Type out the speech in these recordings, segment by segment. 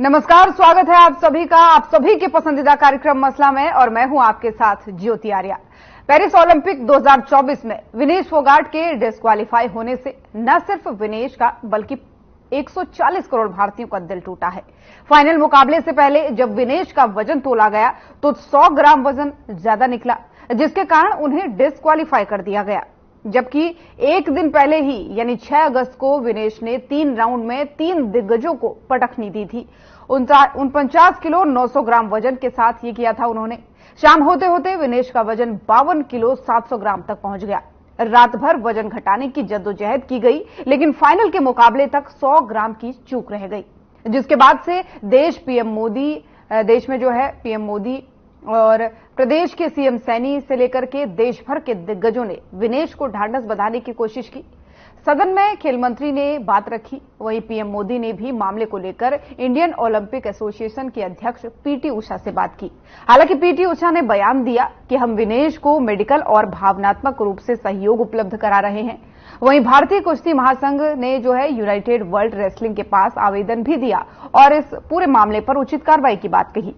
नमस्कार, स्वागत है आप सभी का आप सभी के पसंदीदा कार्यक्रम मसला में, और मैं हूं आपके साथ ज्योति आर्या। पेरिस ओलंपिक 2024 में विनेश फोगाट के डिस्क्वालीफाई होने से न सिर्फ विनेश का बल्कि 140 करोड़ भारतीयों का दिल टूटा है। फाइनल मुकाबले से पहले जब विनेश का वजन तोला गया तो 100 ग्राम वजन ज्यादा निकला, जिसके कारण उन्हें डिस्क्वालीफाई कर दिया गया। जबकि एक दिन पहले ही यानी 6 अगस्त को विनेश ने 3 राउंड में 3 दिग्गजों को पटखनी दी थी। 49 किलो 900 ग्राम वजन के साथ ये किया था उन्होंने। शाम होते होते विनेश का वजन 52 किलो 700 ग्राम तक पहुंच गया। रात भर वजन घटाने की जद्दोजहद की गई, लेकिन फाइनल के मुकाबले तक 100 ग्राम की चूक रह गई, जिसके बाद से देश में जो है पीएम मोदी और प्रदेश के सीएम सैनी से लेकर के देश भर के दिग्गजों ने विनेश को ढांढस बंधाने की कोशिश की। सदन में खेल मंत्री ने बात रखी, वहीं पीएम मोदी ने भी मामले को लेकर इंडियन ओलंपिक एसोसिएशन के अध्यक्ष पीटी उषा से बात की। हालांकि पीटी उषा ने बयान दिया कि हम विनेश को मेडिकल और भावनात्मक रूप से सहयोग उपलब्ध करा रहे हैं। वहीं भारतीय कुश्ती महासंघ ने जो है यूनाइटेड वर्ल्ड रेसलिंग के पास आवेदन भी दिया और इस पूरे मामले पर उचित कार्रवाई की बात कही।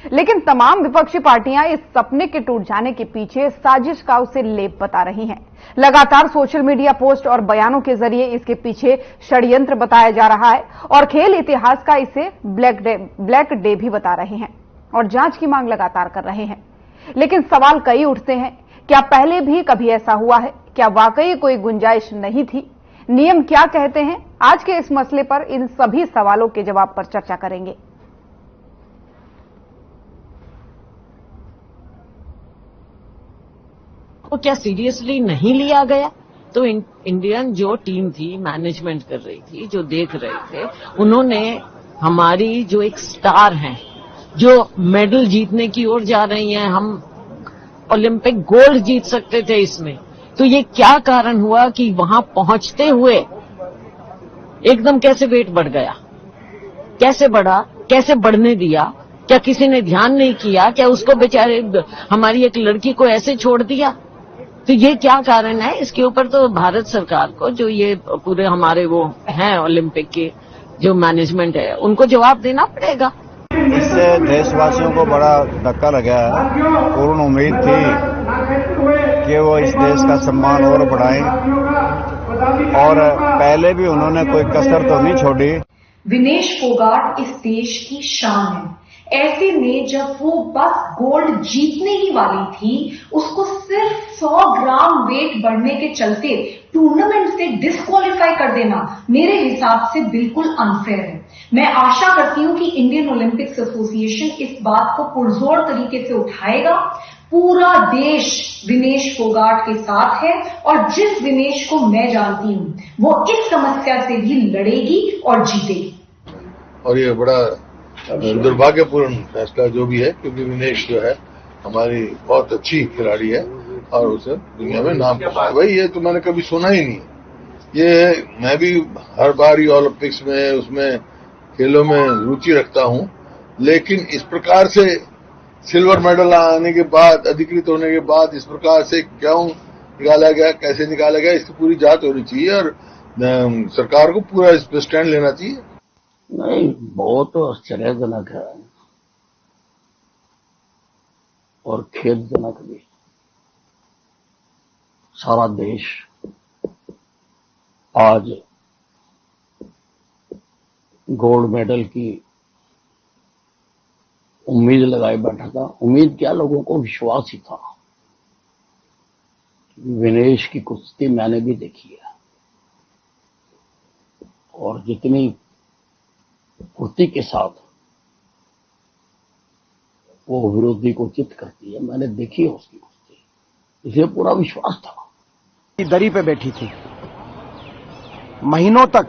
लेकिन तमाम विपक्षी पार्टियां इस सपने के टूट जाने के पीछे साजिश का उसे लेप बता रही हैं। लगातार सोशल मीडिया पोस्ट और बयानों के जरिए इसके पीछे षड्यंत्र बताया जा रहा है और खेल इतिहास का इसे ब्लैक डे भी बता रहे हैं और जांच की मांग लगातार कर रहे हैं। लेकिन सवाल कई उठते हैं, क्या पहले भी कभी ऐसा हुआ है? क्या वाकई कोई गुंजाइश नहीं थी? नियम क्या कहते हैं? आज के इस मसले पर इन सभी सवालों के जवाब पर चर्चा करेंगे। वो क्या सीरियसली नहीं लिया गया? तो इंडियन जो टीम थी, मैनेजमेंट कर रही थी, जो देख रहे थे, उन्होंने हमारी जो एक स्टार हैं, जो मेडल जीतने की ओर जा रही हैं, हम ओलंपिक गोल्ड जीत सकते थे इसमें, तो ये क्या कारण हुआ कि वहां पहुंचते हुए एकदम कैसे वेट बढ़ गया? कैसे बढ़ा? कैसे बढ़ने दिया? क्या किसी ने ध्यान नहीं किया? क्या उसको बेचारे हमारी एक लड़की को ऐसे छोड़ दिया? तो ये क्या कारण है? इसके ऊपर तो भारत सरकार को, जो ये पूरे हमारे वो हैं ओलंपिक के जो मैनेजमेंट है, उनको जवाब देना पड़ेगा। इससे देशवासियों को बड़ा धक्का लगा है। पूर्ण उम्मीद थी कि वो इस देश का सम्मान और बढ़ाएं, और पहले भी उन्होंने कोई कसर तो नहीं छोड़ी। विनेश फोगाट इस देश की शान है। ऐसे में जब वो बस गोल्ड जीतने ही वाली थी, उसको सिर्फ 100 ग्राम वेट बढ़ने के चलते टूर्नामेंट से डिस्क्वालीफाई कर देना मेरे हिसाब से बिल्कुल अनफेयर है। मैं आशा करती हूं कि इंडियन ओलंपिक्स एसोसिएशन इस बात को पुरजोर तरीके से उठाएगा। पूरा देश विनेश फोगाट के साथ है और जिस विनेश को मैं जानती हूं, वो इस समस्या से भी लड़ेगी और जीतेगी। और ये बड़ा दुर्भाग्यपूर्ण फैसला जो भी है, क्योंकि विनेश जो है हमारी बहुत अच्छी खिलाड़ी है और उसे दुनिया में नाम कमा है। भाई ये तो मैंने कभी सुना ही नहीं। ये मैं भी हर बार ही ओलंपिक्स में उसमें खेलों में रुचि रखता हूं, लेकिन इस प्रकार से सिल्वर मेडल आने के बाद, अधिकृत होने के बाद इस प्रकार से क्यों निकाला गया, कैसे निकाला गया, इसकी पूरी जांच होनी चाहिए और सरकार को पूरा इस पर स्टैंड लेना चाहिए। नहीं, बहुत आश्चर्यजनक है और खेदजनक भी। सारा देश आज गोल्ड मेडल की उम्मीद लगाए बैठा था। उम्मीद क्या, लोगों को विश्वास ही था। विनेश की कुश्ती मैंने भी देखी है और जितनी फुर्ती के साथ वो विरोधी को चित करती है, मैंने देखी है उसकी कुश्ती, इसलिए पूरा विश्वास था। दरी पे बैठी थी, महीनों तक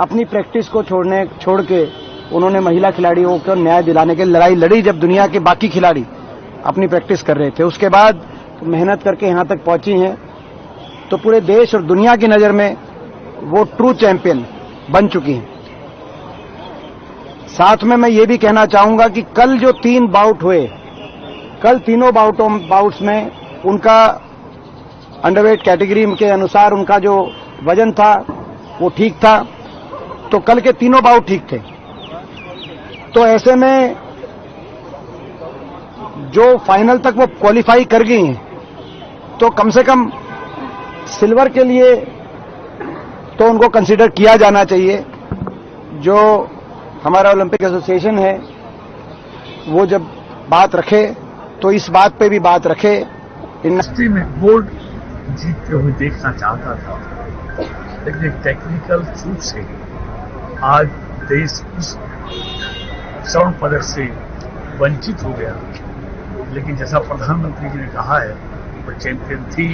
अपनी प्रैक्टिस को छोड़ के उन्होंने महिला खिलाड़ियों को न्याय दिलाने के लड़ाई लड़ी। जब दुनिया के बाकी खिलाड़ी अपनी प्रैक्टिस कर रहे थे, उसके बाद मेहनत करके यहां तक पहुंची हैं, तो पूरे देश और दुनिया की नजर में वो ट्रू चैंपियन बन चुकी हैं। साथ में मैं ये भी कहना चाहूंगा कि कल जो 3 बाउट हुए, कल तीनों बाउट्स में उनका अंडरवेट कैटेगरी के अनुसार उनका जो वजन था वो ठीक था, तो कल के तीनों बाउट ठीक थे। तो ऐसे में जो फाइनल तक वो क्वालिफाई कर गई हैं, तो कम से कम सिल्वर के लिए तो उनको कंसीडर किया जाना चाहिए। जो हमारा ओलंपिक एसोसिएशन है वो जब बात रखे तो इस बात पे भी बात रखे। इंडस्ट्री में गोल्ड जीतते हुए देखना चाहता था, लेकिन टेक्निकल चूक से आज देश इस स्वर्ण पदक से वंचित हो गया। लेकिन जैसा प्रधानमंत्री जी ने कहा है, वो चैंपियन थी,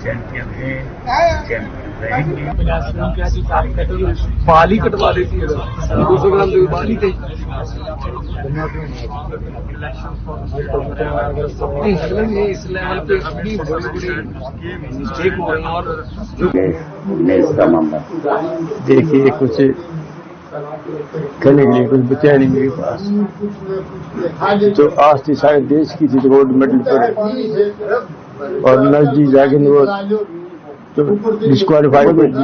चैंपियन है, चैंपियन रहेंगे। बाली कटवा देती है, 200 ग्राम तो बाली थी। इस लेवल पे अभी मिस्टेक हो रही और इसका मामला देखिए, कुछ करने के लिए कुछ बचा नहीं मेरे पास। तो आज थी सारे देश की थी गोल्ड मेडल पर, और नजदीक जाके वो तो डिस्क्वालीफाई कर दी।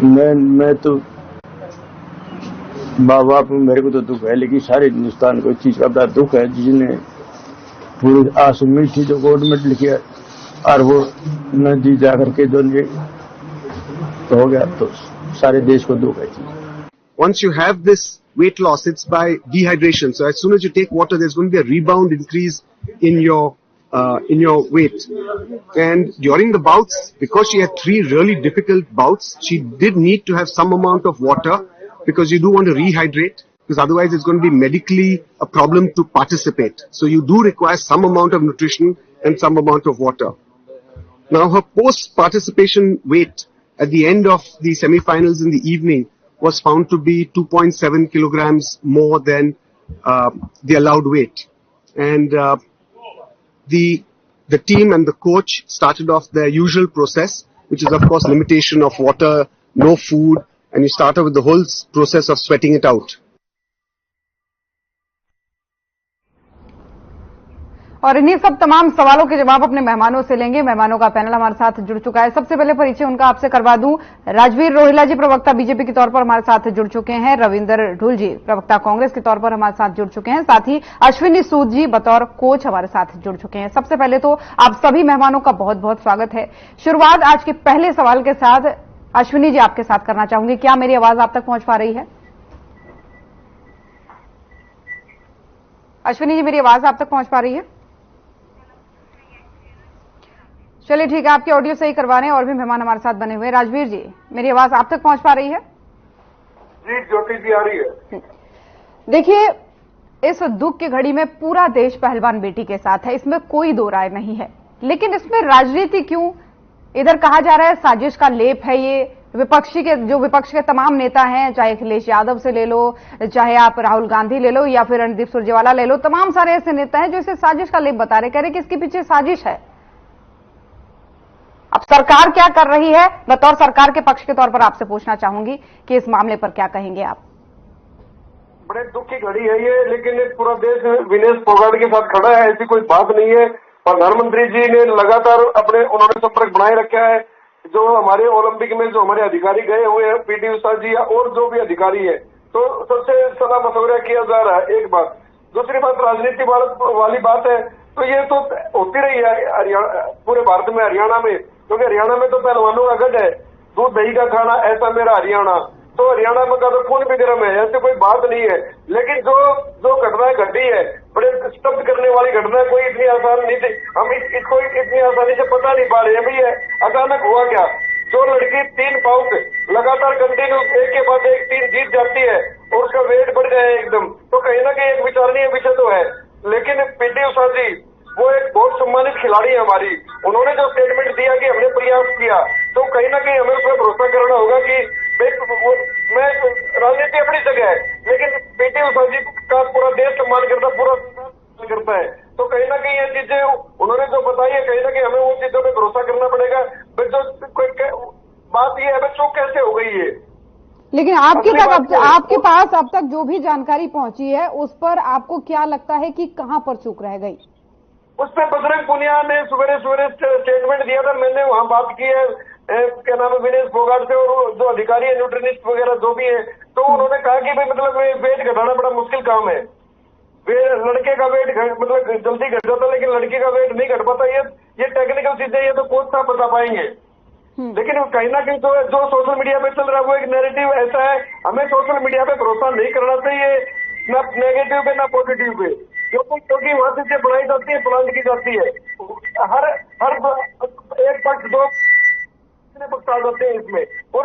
मैं तो बाबा मेरे को तो दुख है, लेकिन सारे हिंदुस्तान को इस चीज का बड़ा दुख है, जिसने पूरी आस उम्मीद थी जो गोल्ड मेडल किया और वो नजदीक जाकर के जो तो हो गया, तो सारे देश को दुख है। Once you have this weight loss, it's by dehydration. So as soon as you take water, there's going to be a rebound increase in your weight. And during the bouts, because she had 3 really difficult bouts, she did need to have some amount of water, because you do want to rehydrate, because otherwise it's going to be medically a problem to participate. So you do require some amount of nutrition and some amount of water. Now her post-participation weight at the end of the semi-finals in the evening was found to be 2.7 kilograms more than the allowed weight. And the team and the coach started off their usual process, which is of course limitation of water, no food, and you start off with the whole process of sweating it out. और इन्हीं सब तमाम सवालों के जवाब अपने मेहमानों से लेंगे। मेहमानों का पैनल हमारे साथ जुड़ चुका है। सबसे पहले परिचय उनका आपसे करवा दूं। राजवीर रोहिला जी प्रवक्ता बीजेपी के तौर पर हमारे साथ जुड़ चुके हैं। रविंदर ढुल जी प्रवक्ता कांग्रेस के तौर पर हमारे साथ जुड़ चुके हैं। साथ ही अश्विनी सूद जी बतौर कोच हमारे साथ जुड़ चुके हैं। सबसे पहले तो आप सभी मेहमानों का बहुत बहुत स्वागत है। शुरुआत आज के पहले सवाल के साथ अश्विनी जी आपके साथ करना चाहूंगी। क्या मेरी आवाज आप तक पहुंच पा रही है? अश्विनी जी, मेरी आवाज आप तक पहुंच पा रही है? चलिए ठीक है, आपकी ऑडियो सही करवा रहे हैं और भी मेहमान हमारे साथ बने हुए हैं। राजवीर जी, मेरी आवाज आप तक पहुंच पा रही है? जी, ज्योति जी आ रही है। देखिए, इस दुख की घड़ी में पूरा देश पहलवान बेटी के साथ है, इसमें कोई दो राय नहीं है। लेकिन इसमें राजनीति क्यों? इधर कहा जा रहा है साजिश का लेप है ये। विपक्ष के तमाम नेता हैं, चाहे अखिलेश यादव से ले लो, चाहे आप राहुल गांधी ले लो, या फिर रणदीप सुरजेवाला ले लो, तमाम सारे ऐसे नेता हैं जो इसे साजिश का लेप बता रहे, कह रहे कि इसके पीछे साजिश है। अब सरकार क्या कर रही है, बतौर सरकार के पक्ष के तौर पर आपसे पूछना चाहूंगी कि इस मामले पर क्या कहेंगे आप? बड़े दुख की घड़ी है ये, लेकिन पूरा देश विनेश फोगाट के साथ खड़ा है, ऐसी कोई बात नहीं है। प्रधानमंत्री जी ने लगातार उन्होंने संपर्क बनाए रखा है। जो हमारे ओलंपिक में जो हमारे अधिकारी गए हुए हैं, पीटी उषा जी और जो भी अधिकारी है, तो सबसे सलाह मशवरा किया जा रहा है। एक बात, दूसरी बात राजनीति वाली बात है, तो ये तो होती रही है पूरे भारत में, हरियाणा में, क्योंकि हरियाणा में तो पहलवानों का गढ़ है, दूध दही का खाना ऐसा मेरा हरियाणा, तो हरियाणा में का तो खून भी गर्म है, ऐसे कोई बात नहीं है। लेकिन जो घटनाएं घटी है, बड़े स्तब्ध करने वाली घटना, कोई इतनी आसान नहीं थी, हम इसको इतनी आसानी से पता नहीं पा रहे हैं। भैया अचानक हुआ क्या? जो लड़की 3 बाउट लगातार कंटिन्यू एक के बाद एक 3 जीत जाती है और उसका वेट बढ़ जाए एकदम, तो कहीं ना कहीं एक विचारणीय विषय तो है। लेकिन पीटी उषा जी वो एक बहुत सम्मानित खिलाड़ी है हमारी, उन्होंने जो स्टेटमेंट दिया कि हमने प्रयास किया, तो कहीं ना कहीं हमें उस पर भरोसा करना होगा कि मैं राजनीति अपनी जगह है, लेकिन पीटी उषा जी का पूरा देश सम्मान करता, पूरा करता है, तो कहीं ना कहीं ये चीजें उन्होंने जो बताई है, कहीं ना कहीं हमें वो चीजों पर भरोसा करना पड़ेगा। जो बात ये है, चूक कैसे हो गई है? लेकिन आपके पास अब तक जो भी जानकारी पहुंची है, उस पर आपको क्या लगता है कि कहां पर चूक रह गई? उस पर बजरंग पुनिया ने सवेरे स्टेटमेंट दिया था, मैंने वहां बात की है, क्या नाम है, विनेश फोगाट से और जो अधिकारी है न्यूट्रिनिस्ट वगैरह जो भी है, तो उन्होंने कहा कि भाई मतलब वेट घटाना बड़ा मुश्किल काम है। लड़के का वेट मतलब जल्दी घट जाता, लेकिन लड़की का वेट नहीं घट पाता। ये टेक्निकल चीजें ये तो कोच साहब बता पाएंगे। लेकिन कहीं ना कहीं जो सोशल मीडिया पे चल रहा है वो एक नैरेटिव ऐसा है, हमें सोशल मीडिया पे भरोसा नहीं करना चाहिए, ना नेगेटिव पे ना पॉजिटिव पे, क्योंकि वहां से जो बनाई जाती है प्लांट की जाती है, हर एक पक्ष दो पक्ष आ जाते हैं इसमें, और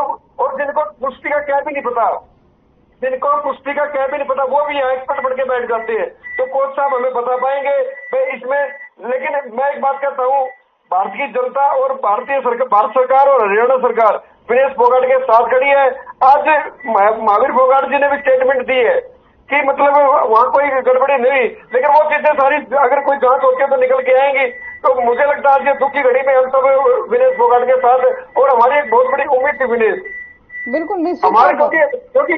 जिनको पुष्टि का क्या भी नहीं पता, वो भी यहाँ एक्सपर्ट बन के बैठ जाते हैं। तो कोच साहब हमें बता पाएंगे भाई इसमें। लेकिन मैं एक बात कहता हूँ, भारतीय जनता और भारत सरकार और हरियाणा सरकार विनेश फोगाट के साथ खड़ी है। आज महावीर फोगाट जी ने भी स्टेटमेंट दी है कि मतलब वहाँ कोई गड़बड़ी नहीं, लेकिन वो चीजें सारी अगर कोई जांच होती है तो निकल के आएंगी। तो मुझे लगता है आज ये दुख की घड़ी में हम सब विनेश फोगाट के साथ, और हमारी एक बहुत बड़ी उम्मीद थी विनेश, बिल्कुल निश्चित हमारे, क्योंकि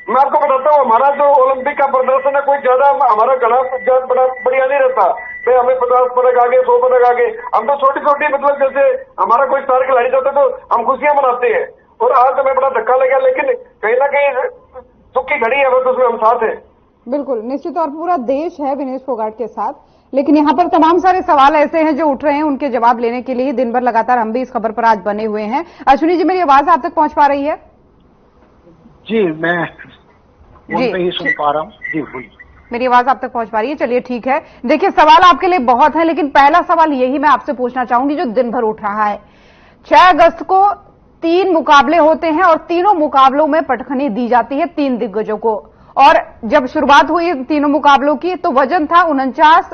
मैं आपको बताता हूँ, हमारा जो ओलंपिक का प्रदर्शन है कोई ज्यादा हमारा घड़ा बढ़िया नहीं रहता। भाई हमें 50 पदक आगे, 100 पदक आगे, हम तो छोटी छोटी मतलब जैसे हमारा कोई स्टार खिलाड़ी जाता तो हम खुशियां मनाते हैं। और आज हमें बड़ा धक्का लगा, लेकिन कहीं ना कहीं दुख की घड़ी है, बस उसमें हम साथ हैं। बिल्कुल निश्चित तौर पर पूरा देश है विनेश फोगाट के साथ, लेकिन यहाँ पर तमाम सारे सवाल ऐसे हैं जो उठ रहे हैं, उनके जवाब लेने के लिए दिन भर लगातार हम भी इस खबर पर आज बने हुए हैं। अश्विनी जी, मेरी आवाज आप तक पहुंच पा रही है? जी, मैं ही सुन पा रहा हूँ। जी बोलिए। मेरी आवाज आप तक पहुंच पा रही है? चलिए ठीक है। देखिए, सवाल आपके लिए बहुत है, लेकिन पहला सवाल यही मैं आपसे पूछना चाहूंगी जो दिन भर उठ रहा है। 6 अगस्त को 3 मुकाबले होते हैं और तीनों मुकाबलों में पटखनी दी जाती है 3 दिग्गजों को। और जब शुरुआत हुई तीनों मुकाबलों की तो वजन था 49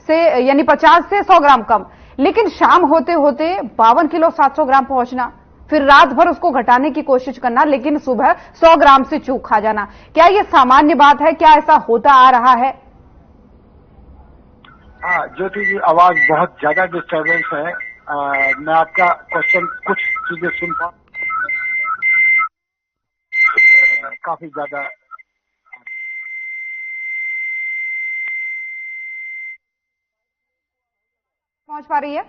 से यानी 50 से 100 ग्राम कम, लेकिन शाम होते होते 52 किलो 700 ग्राम पहुंचना, फिर रात भर उसको घटाने की कोशिश करना, लेकिन सुबह 100 ग्राम से चूक खा जाना। क्या ये सामान्य बात है? क्या ऐसा होता आ रहा है? हाँ ज्योति जी, आवाज बहुत ज्यादा डिस्टर्बेंस है। मैं आपका क्वेश्चन कुछ चीजें सुन पा, काफी ज्यादा पहुंच पा रही है?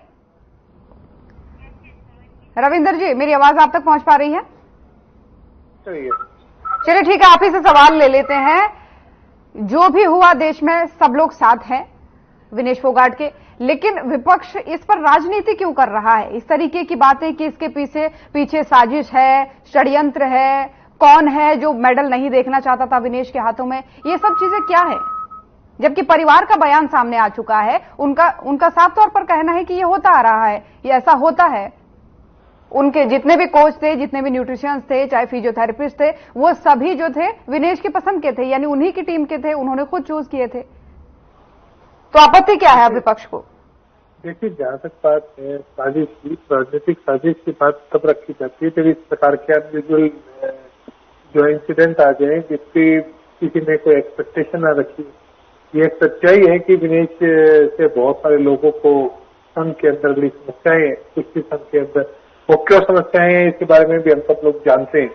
रविंदर जी, मेरी आवाज आप तक पहुंच पा रही है? चलिए ठीक है, आप ही से सवाल ले लेते हैं। जो भी हुआ देश में सब लोग साथ हैं विनेश फोगाट के, लेकिन विपक्ष इस पर राजनीति क्यों कर रहा है? इस तरीके की बातें कि इसके पीछे साजिश है, षड्यंत्र है, कौन है जो मेडल नहीं देखना चाहता था विनेश के हाथों में, ये सब चीजें क्या है? जबकि परिवार का बयान सामने आ चुका है, उनका साफ तौर पर कहना है कि ये होता आ रहा है, ये ऐसा होता है। उनके जितने भी कोच थे, जितने भी न्यूट्रिशियंस थे, चाहे फिजियोथेरेपिस्ट थे, वो सभी जो थे विनेश की पसंद के थे, यानी उन्हीं की टीम के थे, उन्होंने खुद चूज किए थे। तो आपत्ति क्या है विपक्ष को? देखिए, जहां तक बात है साजिश की, राजनीतिक साजिश की बात तब रखी जाती है जब इस प्रकार के अनयूजुअल जो इंसिडेंट आ जाए जिसकी किसी ने कोई एक्सपेक्टेशन न रखी। ये एक सच्चाई है कि विनेश से बहुत सारे लोगों को संघ के अंदर बड़ी समस्याएं, कुछ भी संघ के अंदर वो क्यों समस्याएं हैं इसके बारे में भी हम सब लोग जानते हैं।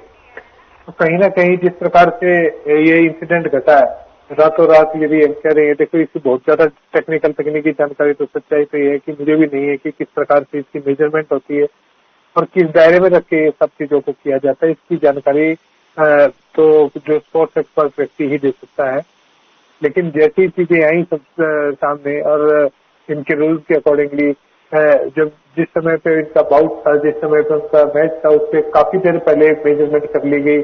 तो कहीं ना कहीं जिस प्रकार से ये इंसिडेंट घटा है, रातों रात यदि हम कह रहे हैं, देखो इसकी बहुत ज्यादा तकनीकी जानकारी तो सच्चाई तो ये है कि मुझे भी नहीं है कि किस प्रकार से इसकी मेजरमेंट होती है और किस दायरे में रख के ये सब चीजों को किया जाता है। इसकी जानकारी तो जो स्पोर्ट्स एक्सपर्ट व्यक्ति ही दे सकता है। लेकिन जैसी चीजें आई सब सामने और इनके रूल्स के अकॉर्डिंगली जब जिस समय पे इनका बाउट था, जिस समय पे उनका मैच था, उससे काफी देर पहले मेजरमेंट कर ली गई,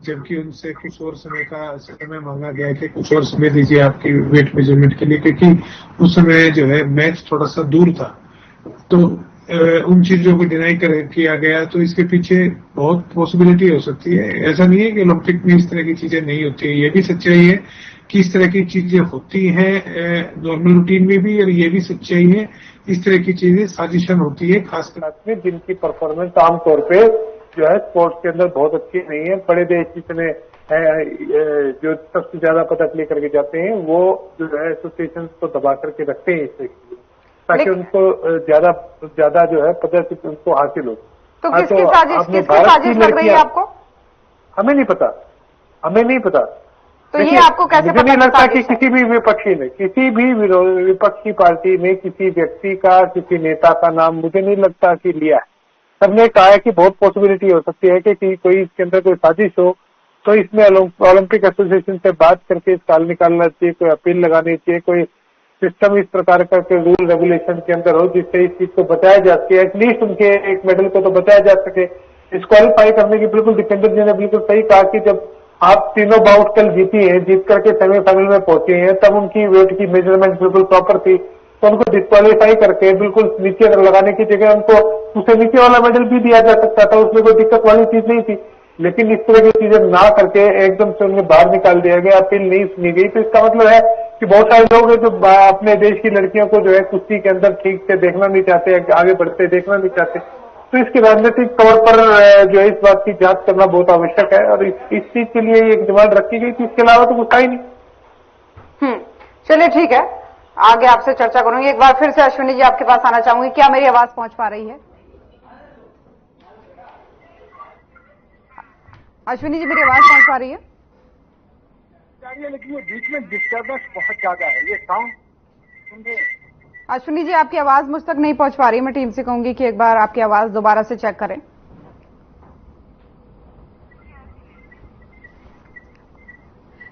जबकि उनसे कुछ और समय मांगा गया कि कुछ और समय दीजिए आपकी वेट मेजरमेंट के लिए, क्योंकि उस समय जो है मैच थोड़ा सा दूर था। तो उन चीजों को डिनाई किया गया। तो इसके पीछे बहुत पॉसिबिलिटी हो सकती है। ऐसा नहीं है कि ओलंपिक में इस तरह की चीजें नहीं होती है, ये भी सच्चाई है कि इस तरह की चीजें होती हैं नॉर्मल रूटीन में भी, और ये भी सच्चाई है इस तरह की चीजें साजिशन होती है, खासकर में जिनकी परफॉर्मेंस आमतौर पे जो है स्पोर्ट्स के अंदर बहुत अच्छी नहीं है। बड़े देश जितने जो सबसे ज्यादा पदक लेकर के जाते हैं वो जो है एसोसिएशन को दबा करके रखते हैं इससे, ताकि उनको ज्यादा जो है पदक उनको हासिल हो। तो किसकी साजिश लग रही है आपको? हमें नहीं पता। तो ये आपको कैसे मुझे नहीं लगता कि किसी भी विपक्षी ने, किसी भी विपक्षी पार्टी ने किसी व्यक्ति का, किसी नेता का नाम मुझे नहीं लगता कि लिया है। सबने कहा है कि बहुत पॉसिबिलिटी हो सकती है कि कोई इसके अंदर कोई साजिश हो, तो इसमें ओलंपिक एसोसिएशन से बात करके इसका हल निकालना चाहिए, कोई अपील लगानी चाहिए, कोई सिस्टम इस प्रकार का कोई रूल रेगुलेशन के अंदर हो जिससे इस चीज को बचाया जा सके, एटलीस्ट उनके एक मेडल को तो बचाया जा सके। डिस्क्वालीफाई करने की बिल्कुल दीपेंद्र जी ने बिल्कुल सही कहा कि जब आप तीनों बाउट कल जीती हैं, जीत करके सेमीफाइनल में पहुंचे हैं, तब उनकी वेट की मेजरमेंट बिल्कुल प्रॉपर थी, तो उनको डिस्क्वालीफाई करके बिल्कुल नीचे लगाने की जगह उनको उससे नीचे वाला मेडल भी दिया जा सकता था, उसमें कोई दिक्कत वाली चीज नहीं थी। लेकिन इस तरह की चीजें ना करके एकदम से उन्हें बाहर निकाल दिया गया, अपील नहीं सुनी गई। तो इसका मतलब है कि बहुत सारे लोग हैं जो अपने देश की लड़कियों को जो है कुश्ती के अंदर ठीक से देखना नहीं चाहते, आगे बढ़ते देखना नहीं चाहते। तो इसकी राजनीतिक तौर पर जो है इस बात की जांच करना बहुत आवश्यक है और इस चीज के लिए एक डिमांड रखी गई थी, इसके अलावा तो कुछ था ही नहीं। चलिए ठीक है, आगे आपसे चर्चा करूंगी। एक बार फिर से अश्विनी जी आपके पास आना चाहूंगी, क्या मेरी आवाज पहुंच पा रही है? अश्विनी जी मेरी आवाज पहुंच पा रही है? लेकिन ये बीच में डिस्टर्बेंस बहुत ज्यादा है, ये साउंड सुन रहे हैं? अश्विनी जी आपकी आवाज मुझ तक नहीं पहुंच पा रही, मैं टीम से कहूंगी कि एक बार आपकी आवाज दोबारा से चेक करें।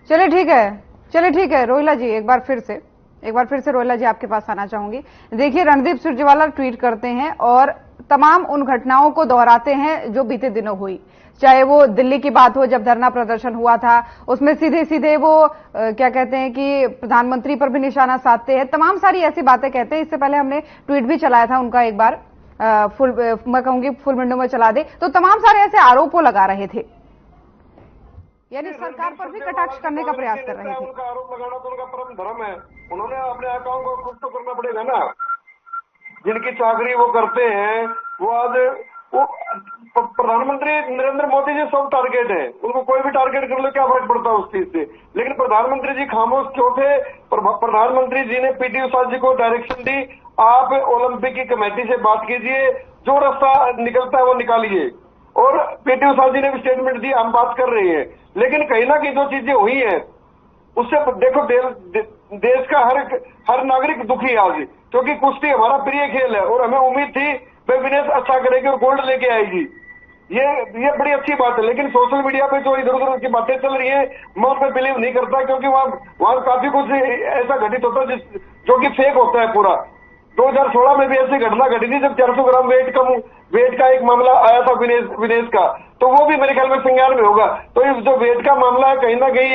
चलिए ठीक है रोहिला जी, एक बार फिर से रोहिला जी आपके पास आना चाहूंगी। देखिए रणदीप सुरजेवाला ट्वीट करते हैं और तमाम उन घटनाओं को दोहराते हैं जो बीते दिनों हुई, चाहे वो दिल्ली की बात हो जब धरना प्रदर्शन हुआ था, उसमें सीधे सीधे वो क्या कहते हैं कि प्रधानमंत्री पर भी निशाना साधते हैं, तमाम सारी ऐसी बातें कहते हैं। इससे पहले हमने ट्वीट भी चलाया था उनका, एक बार मैं कहूंगी फुल विंडो में चला दे, तो तमाम सारे ऐसे आरोप लगा रहे थे, यानी सरकार पर भी कटाक्ष करने का प्रयास कर रहे थे। उनका आरोप लगाना तो उनका परम धर्म है, उन्होंने अपने अकाउंट को खुद तो करना पड़ेगा ना। जिनकी चाकरी वो करते हैं वो आज वो प्रधानमंत्री नरेंद्र मोदी जी सब टारगेट है, उनको कोई भी टारगेट कर लो क्या फर्क पड़ता है उस चीज से। लेकिन प्रधानमंत्री जी खामोश क्यों थे? प्रधानमंत्री जी ने पीटी उषा जी को डायरेक्शन दी, आप ओलंपिक की कमेटी से बात कीजिए, जो रास्ता निकलता है वो निकालिए। और पीटी उषा जी ने भी स्टेटमेंट दी, हम बात कर रहे हैं। लेकिन कहीं ना कहीं जो चीजें हुई है उससे देखो देश का हर नागरिक दुखी है आज, क्योंकि कुश्ती हमारा प्रिय खेल है और हमें उम्मीद थी वे विनेश अच्छा करेगी और गोल्ड लेके आएगी, ये बड़ी अच्छी बात है। लेकिन सोशल मीडिया पे जो इधर उधर की बातें चल रही है मैं उस पर बिलीव नहीं करता, क्योंकि वहां काफी कुछ ऐसा घटित होता है जो कि फेक होता है पूरा। 2016 में भी ऐसी घटना घटी थी जब 400 ग्राम वेट का एक मामला आया था विनेश का, तो वो भी मेरे ख्याल में संज्ञान में होगा। तो ये जो वेट का मामला है कहीं ना कहीं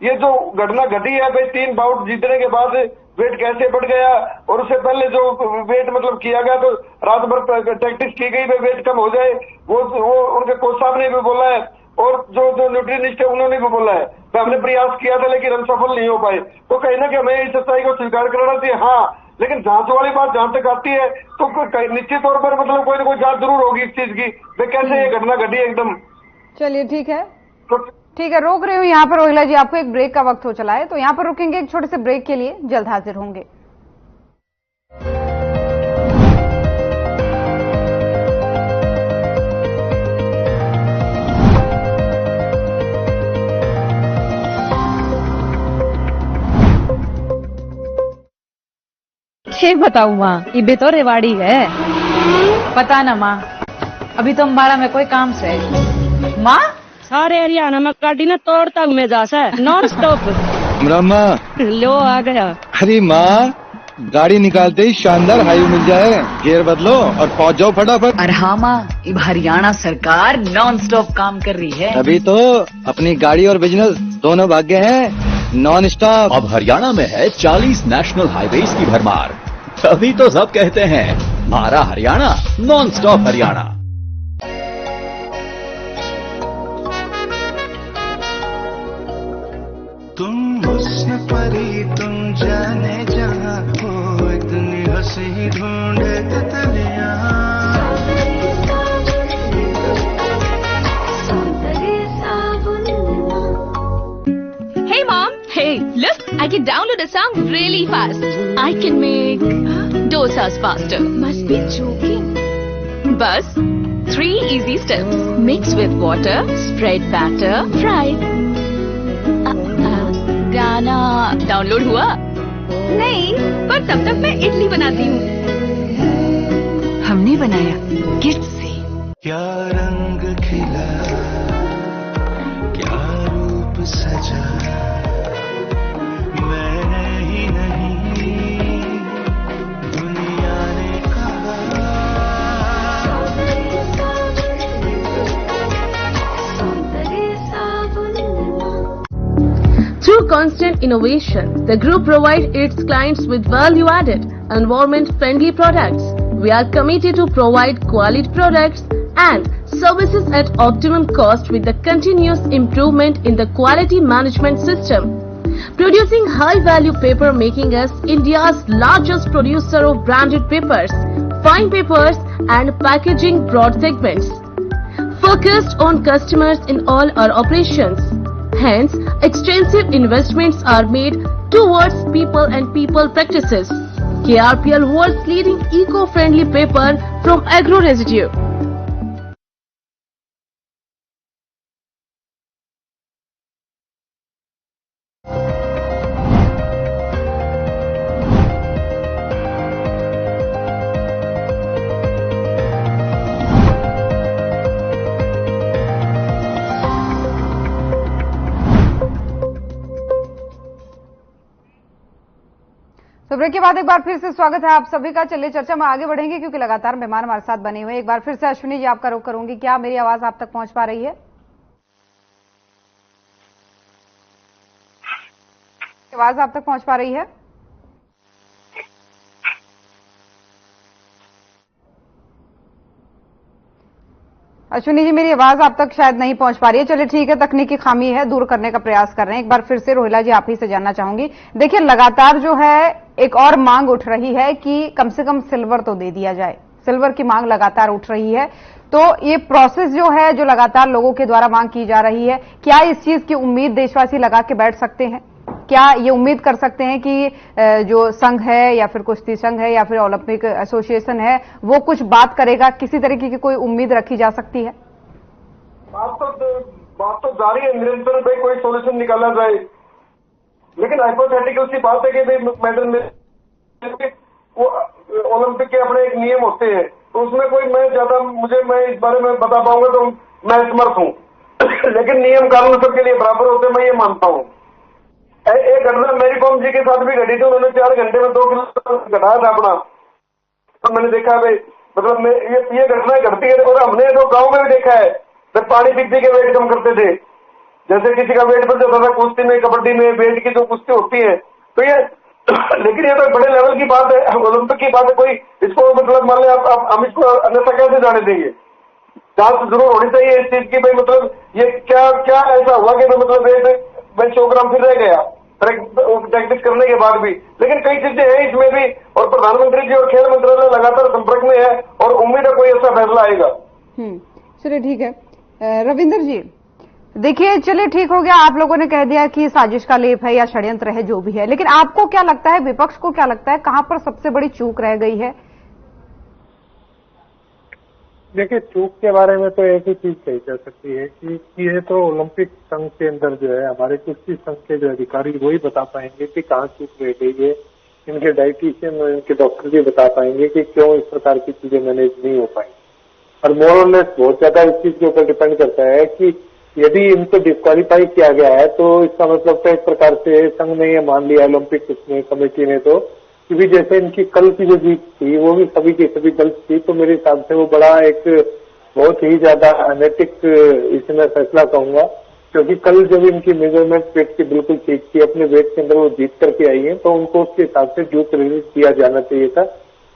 ये जो घटना घटी है भाई, 3 बाउट जीतने के बाद वेट कैसे बढ़ गया, और उससे पहले जो वेट मतलब किया गया तो रात भर टैक्टिक्स की गई वेट कम हो जाए, वो उनके कोच साहब ने भी बोला है और जो न्यूट्रिनिस्ट है उन्होंने भी बोला है। तो हमने प्रयास किया था लेकिन हम सफल नहीं हो पाए। तो कहीं ना कहीं हमें इस सच्चाई को स्वीकार करना चाहिए। हाँ, लेकिन जांच वाली बात जहां तक आती है तो निश्चित तौर पर मतलब कोई ना कोई जांच जरूर होगी इस चीज की, वे कैसे ये घटना घटी एकदम। चलिए ठीक है, रोक रही हूँ यहाँ पर रोहिला जी, आपको एक ब्रेक का वक्त हो चला है तो यहाँ पर रुकेंगे एक छोटे से ब्रेक के लिए, जल्द हाजिर होंगे। क्या बताऊँ माँ, ये भी तो रेवाड़ी है। पता ना माँ, अभी तो अम्बाड़ा में कोई काम से माँ सारे हरियाणा में गाड़ी ना तोड़ तक में जा से नॉन स्टॉप। लो आ गया। अरे माँ, गाड़ी निकालते ही शानदार हाईवे मिल जाए, गियर बदलो और पहुंच जाओ फटाफट। अरे हाँ माँ, अब हरियाणा सरकार नॉन स्टॉप काम कर रही है। अभी तो अपनी गाड़ी और बिजनेस दोनों भाग्य हैं नॉन स्टॉप। अब हरियाणा में है 40 नेशनल हाईवेज की भरमार, तभी तो सब कहते हैं हमारा हरियाणा नॉन स्टॉप हरियाणा। तुम हुस्न परी तुम जाने जहाँ हो, इतनी हंसी ढूंढे तितलियाँ। Hey mom, hey, look, I can download a song really fast. I can make dosas faster. Must be joking. Bus, 3 easy steps. Mix with water, spread batter, fry. गाना डाउनलोड हुआ? नहीं, पर तब तक मैं इडली बनाती हूँ। हमने बनाया किड्स से क्या रंग खिला, क्या रूप सजा, मैंने ही नहीं दुनिया ने कहा। Through constant innovation, the group provides its clients with value-added, environment-friendly products. We are committed to provide quality products and services at optimum cost with the continuous improvement in the quality management system. Producing high-value paper making us India's largest producer of branded papers, fine papers and packaging broad segments. Focused on customers in all our operations. Hence, extensive investments are made towards people and people practices. KRPL world's leading eco-friendly paper from agro residue. तो break के बाद एक बार फिर से स्वागत है आप सभी का। चलिए चर्चा में आगे बढ़ेंगे क्योंकि लगातार मेहमान हमारे साथ बने हुए हैं। एक बार फिर से अश्विनी जी आपका रुख करूंगी, क्या मेरी आवाज आप तक पहुंच पा रही है? आवाज आप तक पहुंच पा रही है? अश्विनी जी मेरी आवाज आप तक शायद नहीं पहुंच पा रही है। चलिए ठीक है, तकनीकी खामी है, दूर करने का प्रयास कर रहे हैं। एक बार फिर से रोहिला जी आप ही से जानना चाहूंगी, देखिए लगातार जो है एक और मांग उठ रही है कि कम से कम सिल्वर तो दे दिया जाए, सिल्वर की मांग लगातार उठ रही है। तो ये प्रोसेस जो है जो लगातार लोगों के द्वारा मांग की जा रही है, क्या इस चीज की उम्मीद देशवासी लगा के बैठ सकते हैं? क्या ये उम्मीद कर सकते हैं कि जो संघ है या फिर कुश्ती संघ है या फिर ओलंपिक एसोसिएशन है वो कुछ बात करेगा? किसी तरीके की कोई उम्मीद रखी जा सकती है? बात तो जारी है, निरंतर भाई कोई सोल्यूशन निकाला जाए, लेकिन हाइपोथेटिकल सी बात है कि भाई मैडम में वो ओलंपिक के अपने एक नियम होते हैं, तो उसमें कोई मैं इस बारे में बता पाऊंगा तो मैं समर्थ हूँ लेकिन नियम कानून सबके लिए बराबर होते हैं, मैं ये मानता हूँ। एक घटना मेरी कॉम जी के साथ भी घटी थी, उन्होंने 4 घंटे में 2 किलो घटाया था अपना, तो मैंने देखा भाई मतलब ये घटना घटती है। और हमने तो गाँव में भी देखा है, जब पानी पीते के वेट कम करते थे, जैसे किसी का वेट बढ़ जाता था कुश्ती में, कबड्डी में वेट की जो कुश्ती होती है, तो ये लेकिन ये तो बड़े लेवल की बात है, ओलंपिक की बात है। कोई इसको मतलब मान लिया हम इसको अन्यथा कैसे जाने देंगे? जांच जरूर होनी चाहिए इस चीज की, भाई मतलब ये क्या ऐसा हुआ कि मतलब वेट 100 ग्राम फिर रह गया प्रैक्टिस करने के बाद भी। लेकिन कई चीजें हैं इसमें भी, और प्रधानमंत्री जी और खेल मंत्रालय लगातार संपर्क में है और उम्मीद है कोई ऐसा फैसला आएगा। चलिए ठीक है। रविंदर जी देखिए, चलिए ठीक हो गया, आप लोगों ने कह दिया कि साजिश का लेप है या षड्यंत्र है जो भी है, लेकिन आपको क्या लगता है, विपक्ष को क्या लगता है, कहां पर सबसे बड़ी चूक रह गई है? देखिए, चूक के बारे में तो एक ही चीज कही जा सकती है कि ये तो ओलंपिक संघ के अंदर जो है हमारे कुश्ती संघ के जो अधिकारी वही बता पाएंगे कि कहाँ चूक रह गई है। इनके डाइटिशियन और इनके डॉक्टर भी बता पाएंगे कि क्यों इस प्रकार की चीजें मैनेज नहीं हो पाई। और मोर और लेस बहुत ज्यादा इस चीज के ऊपर डिपेंड करता है कि यदि इनको डिस्क्वालीफाई किया गया है तो इसका मतलब तो एक प्रकार से संघ ने ये मान लिया ओलंपिक कमेटी ने तो कि भी जैसे इनकी कल की जो जीत थी वो भी सभी की सभी गलत थी, तो मेरे हिसाब से वो बड़ा एक बहुत ही ज्यादा अनैतिक इसमें फैसला कहूंगा, क्योंकि कल जब इनकी मेजरमेंट वेट की बिल्कुल ठीक थी, अपने वेट के अंदर वो जीत करके आई है, तो उनको उसके हिसाब से ड्यू क्रेडिट दिया जाना चाहिए था।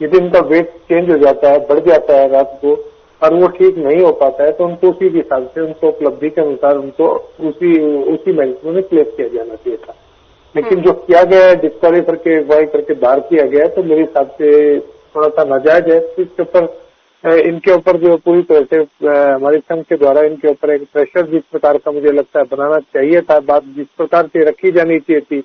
यदि इनका वेट चेंज हो जाता है, बढ़ जाता है रात को और वो ठीक नहीं हो पाता है, तो उनको उसी के हिसाब से उनको उपलब्धि के अनुसार उनको उसी मैरिट में प्लेस किया जाना चाहिए था। लेकिन जो किया गया है डिस्क्वालीफाई करके बाहर किया गया है, तो मेरे हिसाब से थोड़ा सा नाजायज है। इसके ऊपर इनके ऊपर जो पूरी तरह से हमारे संघ के द्वारा इनके ऊपर एक प्रेशर जिस प्रकार का मुझे लगता है बनाना चाहिए था, बात जिस प्रकार से रखी जानी चाहिए थी।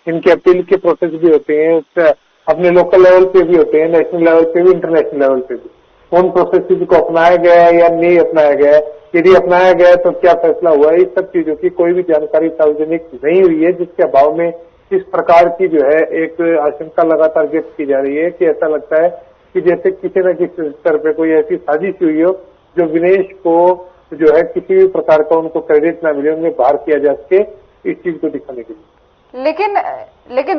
इनके अपील के प्रोसेस भी होते हैं, उससे अपने लोकल लेवल पे भी होते हैं, नेशनल लेवल पे भी, इंटरनेशनल लेवल पे भी। उन प्रोसेस को अपनाया गया है या नहीं अपनाया गया है, यदि अपनाया गया है तो क्या फैसला हुआ है, इस सब चीजों की कोई भी जानकारी सार्वजनिक नहीं हुई है, जिसके अभाव में इस प्रकार की जो है एक आशंका लगातार व्यक्त की जा रही है कि ऐसा लगता है कि जैसे किसी न किसी स्तर पे कोई ऐसी साजिश हुई हो जो विनेश को जो है किसी भी प्रकार का उनको क्रेडिट ना मिले, उन्हें बाहर किया जा सके, इस चीज को दिखाने के लिए। लेकिन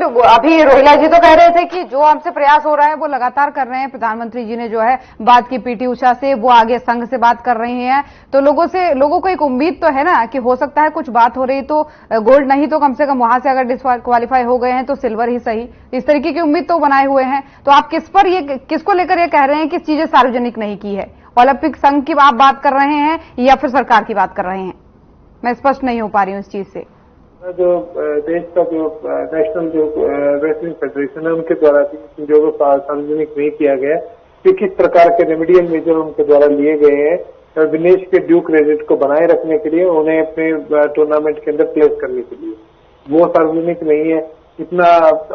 अभी रोहिला जी तो कह रहे थे कि जो हमसे प्रयास हो रहा है वो लगातार कर रहे हैं। प्रधानमंत्री जी ने जो है बात की पीटी उषा से, वो आगे संघ से बात कर रही हैं, तो लोगों को एक उम्मीद तो है ना कि हो सकता है कुछ बात हो रही तो गोल्ड नहीं तो कम से कम वहां से अगर डिस्क्वालीफाई हो गए हैं तो सिल्वर ही सही, इस तरीके की उम्मीद तो बनाए हुए हैं। तो आप किसको लेकर ये कह रहे हैं कि चीजें सार्वजनिक नहीं की है? ओलंपिक संघ की आप बात कर रहे हैं या फिर सरकार की बात कर रहे हैं? मैं स्पष्ट नहीं हो पा रही हूँ इस चीज से। जो देश का जो नेशनल जो रेसलिंग फेडरेशन है उनके द्वारा जो सार्वजनिक नहीं किया गया कि किस प्रकार के रेमेडियल मेजर उनके द्वारा लिए गए हैं विनेश के ड्यू क्रेडिट को बनाए रखने के लिए, उन्हें अपने टूर्नामेंट के अंदर प्लेस करने के लिए, वो सार्वजनिक नहीं है। इतना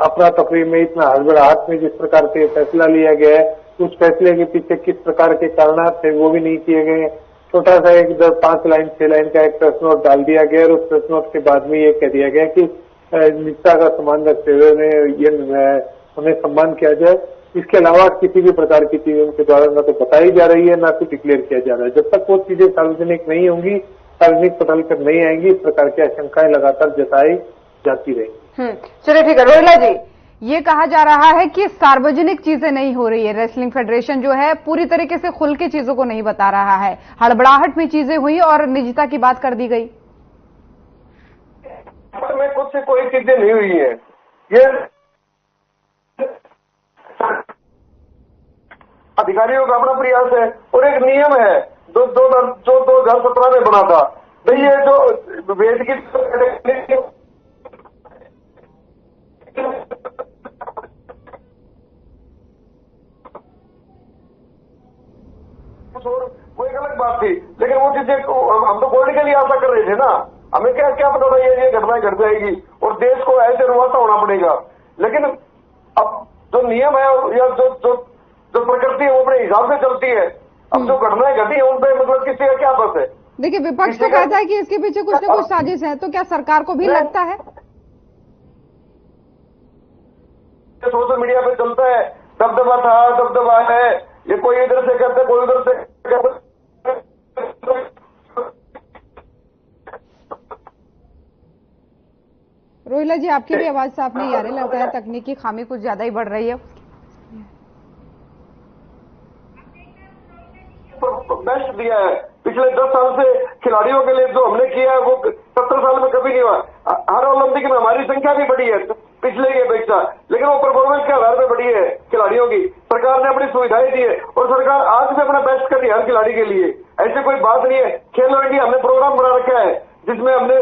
अफरा तफरी में, इतना हड़बड़ाहट में जिस प्रकार से फैसला लिया गया है, उस फैसले के पीछे किस प्रकार के कारण थे वो भी नहीं किए गए। छोटा सा एक 5 लाइन 6 लाइन का एक प्रेस नोट डाल दिया गया और उस प्रेस नोट के बाद में ये कह दिया गया कि निजता का सम्मान रखते हुए उन्हें सम्मान किया जाए। इसके अलावा किसी भी प्रकार की चीज उनके द्वारा न तो बताई जा रही है, ना कुछ डिक्लेयर किया जा रहा है। जब तक वो चीजें सार्वजनिक नहीं होंगी, सार्वजनिक पटल कर नहीं आएंगी, इस प्रकार की आशंकाएं लगातार जताई जाती रहेंगी। चलिए ठीक है रोहिला जी, ये कहा जा रहा है कि सार्वजनिक चीजें नहीं हो रही है, रेसलिंग फेडरेशन जो है पूरी तरीके से खुल के चीजों को नहीं बता रहा है, हड़बड़ाहट में चीजें हुई और निजता की बात कर दी गई। में खुद से कोई चीजें नहीं हुई है, ये अधिकारियों का अपना प्रयास है और एक नियम है जो 2017 में बना था। भाई ये जो वेद की वो एक अलग बात थी, लेकिन वो चीजें हम तो गोल्ड के लिए आशा कर रहे थे ना, हमें क्या पता था ये घटनाएं घट जाएगी और देश को ऐसे रुआसा होना पड़ेगा। लेकिन अब जो नियम है या जो प्रकृति है वो अपने हिसाब से चलती है। अब जो घटनाएं घटी है उन पर मतलब किसी का क्या बस है? देखिए विपक्ष तो कहता है कि इसके पीछे कुछ न कुछ साजिश है, तो क्या सरकार को भी लगता है? सोशल मीडिया पे चलता है दबदबा था, दबदबा है, ये कोई इधर से कहते कोई उधर से कहते। रोहिला जी आपकी भी आवाज साफ नहीं आ रही, लगता है तकनीकी खामी कुछ ज्यादा ही बढ़ रही है। बेस्ट दिया है पिछले 10 साल से खिलाड़ियों के लिए, जो हमने किया है वो 70 साल में कभी नहीं हुआ। हर ओलंपिक में हमारी संख्या भी बढ़ी है पिछले की अपेक्षा, लेकिन वो परफॉर्मेंस के आधार पर बढ़ी है खिलाड़ियों की। सरकार ने अपनी सुविधाएं दी है और सरकार आज भी अपना बेस्ट कर रही है हर खिलाड़ी के लिए, ऐसी कोई बात नहीं है। खेलो इंडिया हमने प्रोग्राम बना रखा है जिसमें हमने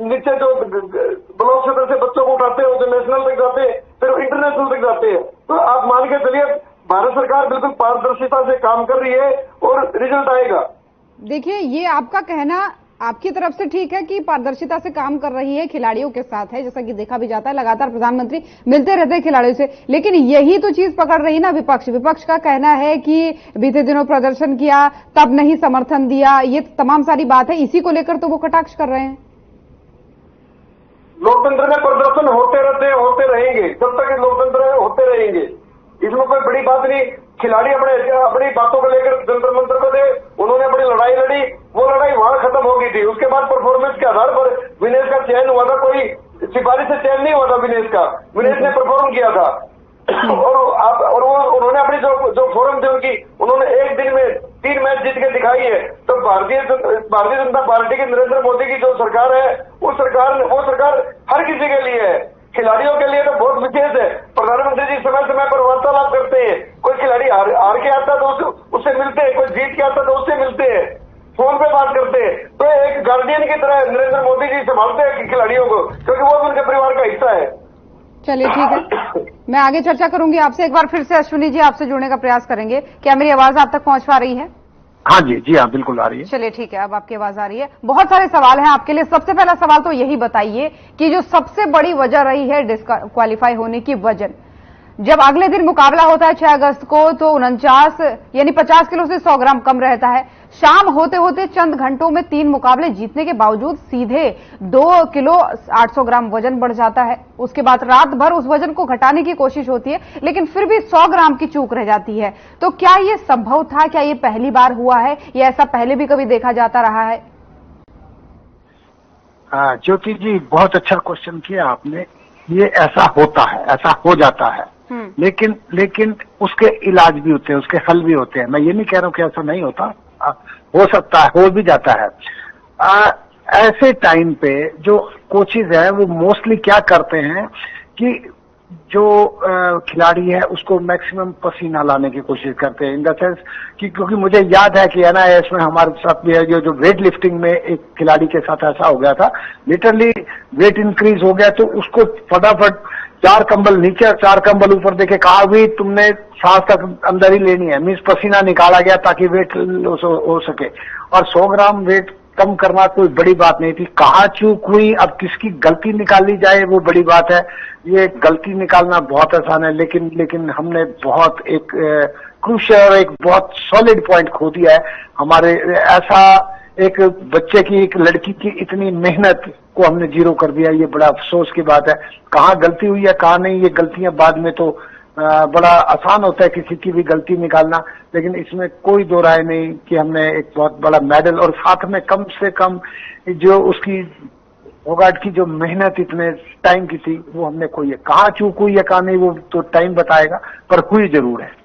नीचे जो ब्लॉक स्तर से बच्चों को उठाते हैं, जो नेशनल तक जाते हैं, फिर इंटरनेशनल तक जाते हैं। तो आप मान के चलिए भारत सरकार बिल्कुल पारदर्शिता से काम कर रही है और रिजल्ट आएगा। देखिए ये आपका कहना आपकी तरफ से ठीक है कि पारदर्शिता से काम कर रही है, खिलाड़ियों के साथ है, जैसा कि देखा भी जाता है, लगातार प्रधानमंत्री मिलते रहते हैं खिलाड़ियों से। लेकिन यही तो चीज पकड़ रही ना विपक्ष का कहना है कि बीते दिनों प्रदर्शन किया तब नहीं समर्थन दिया, ये तमाम सारी बात है, इसी को लेकर तो वो कटाक्ष कर रहे हैं। लोकतंत्र में प्रदर्शन होते रहते हैं, होते रहेंगे, जब तक लोकतंत्र होते रहेंगे, इसमें कोई बड़ी बात नहीं। खिलाड़ी अपनी बातों को लेकर जंतर मंतर पे थे, उन्होंने अपनी लड़ाई लड़ी, वो लड़ाई वहां खत्म हो गई थी। उसके बाद परफॉर्मेंस के आधार पर विनेश का चयन हुआ था, कोई सिफारिश से चयन नहीं हुआ था विनेश का, विनेश ने परफॉर्म किया था। और वो उन्होंने अपनी जो फोरम थे उनकी, उन्होंने एक दिन में 3 मैच जीत के दिखाई है। तो भारतीय जनता पार्टी की नरेंद्र मोदी की जो सरकार है, वो सरकार हर किसी के लिए है, खिलाड़ियों के लिए तो बहुत विशेष है। प्रधानमंत्री जी समय समय पर वार्तालाप करते हैं, कोई खिलाड़ी हार के आता तो उससे मिलते हैं, कोई जीत के आता तो उससे मिलते हैं, फोन पे बात करते हैं। तो एक गार्डियन की तरह नरेंद्र मोदी जी संभालते हैं खिलाड़ियों को, क्योंकि वो भी उनके परिवार का हिस्सा है। चलिए ठीक है, मैं आगे चर्चा करूंगी आपसे। एक बार फिर से अश्विनी जी आपसे जुड़ने का प्रयास करेंगे। क्या मेरी आवाज आप तक पहुंच पा रही है? हाँ जी हाँ बिल्कुल आ रही है। चलिए ठीक है, अब आपकी आवाज आ रही है। बहुत सारे सवाल हैं आपके लिए। सबसे पहला सवाल तो यही बताइए कि जो सबसे बड़ी वजह रही है डिस्क्वालीफाई होने की वजन, जब अगले दिन मुकाबला होता है 6 अगस्त को, तो 49 यानी 50 किलो से 100 ग्राम कम रहता है। शाम होते होते चंद घंटों में 3 मुकाबले जीतने के बावजूद सीधे 2 किलो 800 ग्राम वजन बढ़ जाता है। उसके बाद रात भर उस वजन को घटाने की कोशिश होती है, लेकिन फिर भी 100 ग्राम की चूक रह जाती है। तो क्या ये संभव था? क्या ये पहली बार हुआ है या ऐसा पहले भी कभी देखा जाता रहा है? ज्योति जी, बहुत अच्छा क्वेश्चन किया आपने। ये ऐसा होता है, ऐसा हो जाता है, लेकिन उसके इलाज भी होते हैं, उसके हल भी होते हैं। मैं ये नहीं कह रहा हूं कि ऐसा नहीं होता, हो सकता है, हो भी जाता है। ऐसे टाइम पे जो कोचेज है वो मोस्टली क्या करते हैं कि जो खिलाड़ी है उसको मैक्सिमम पसीना लाने की कोशिश करते हैं, इन द सेंस कि क्योंकि मुझे याद है कि एनआईएस में हमारे साथ भी है जो वेट लिफ्टिंग में एक खिलाड़ी के साथ ऐसा हो गया था। लिटरली वेट इंक्रीज हो गया तो उसको फटाफट 4 कंबल नीचे और 4 कंबल ऊपर देके कहा भी तुमने सांस तक अंदर ही लेनी है, मीन्स पसीना निकाला गया ताकि वेट हो सके। और 100 ग्राम वेट कम करना कोई बड़ी बात नहीं थी। कहाँ चूक हुई, अब किसकी गलती निकाली जाए वो बड़ी बात है। ये गलती निकालना बहुत आसान है, लेकिन हमने बहुत एक क्रूशियल और एक बहुत सॉलिड पॉइंट खो दिया है। हमारे ऐसा एक बच्चे की, एक लड़की की इतनी मेहनत को हमने जीरो कर दिया, ये बड़ा अफसोस की बात है। कहाँ गलती हुई है कहाँ नहीं, ये गलतियां बाद में तो बड़ा आसान होता है किसी की भी गलती निकालना, लेकिन इसमें कोई दो राय नहीं कि हमने एक बहुत बड़ा मेडल और साथ में कम से कम जो उसकी फोगाट की जो मेहनत इतने टाइम की थी वो हमने कोई है। कहाँ चूक हुई है कहाँ नहीं वो तो टाइम बताएगा, पर हुई जरूर है।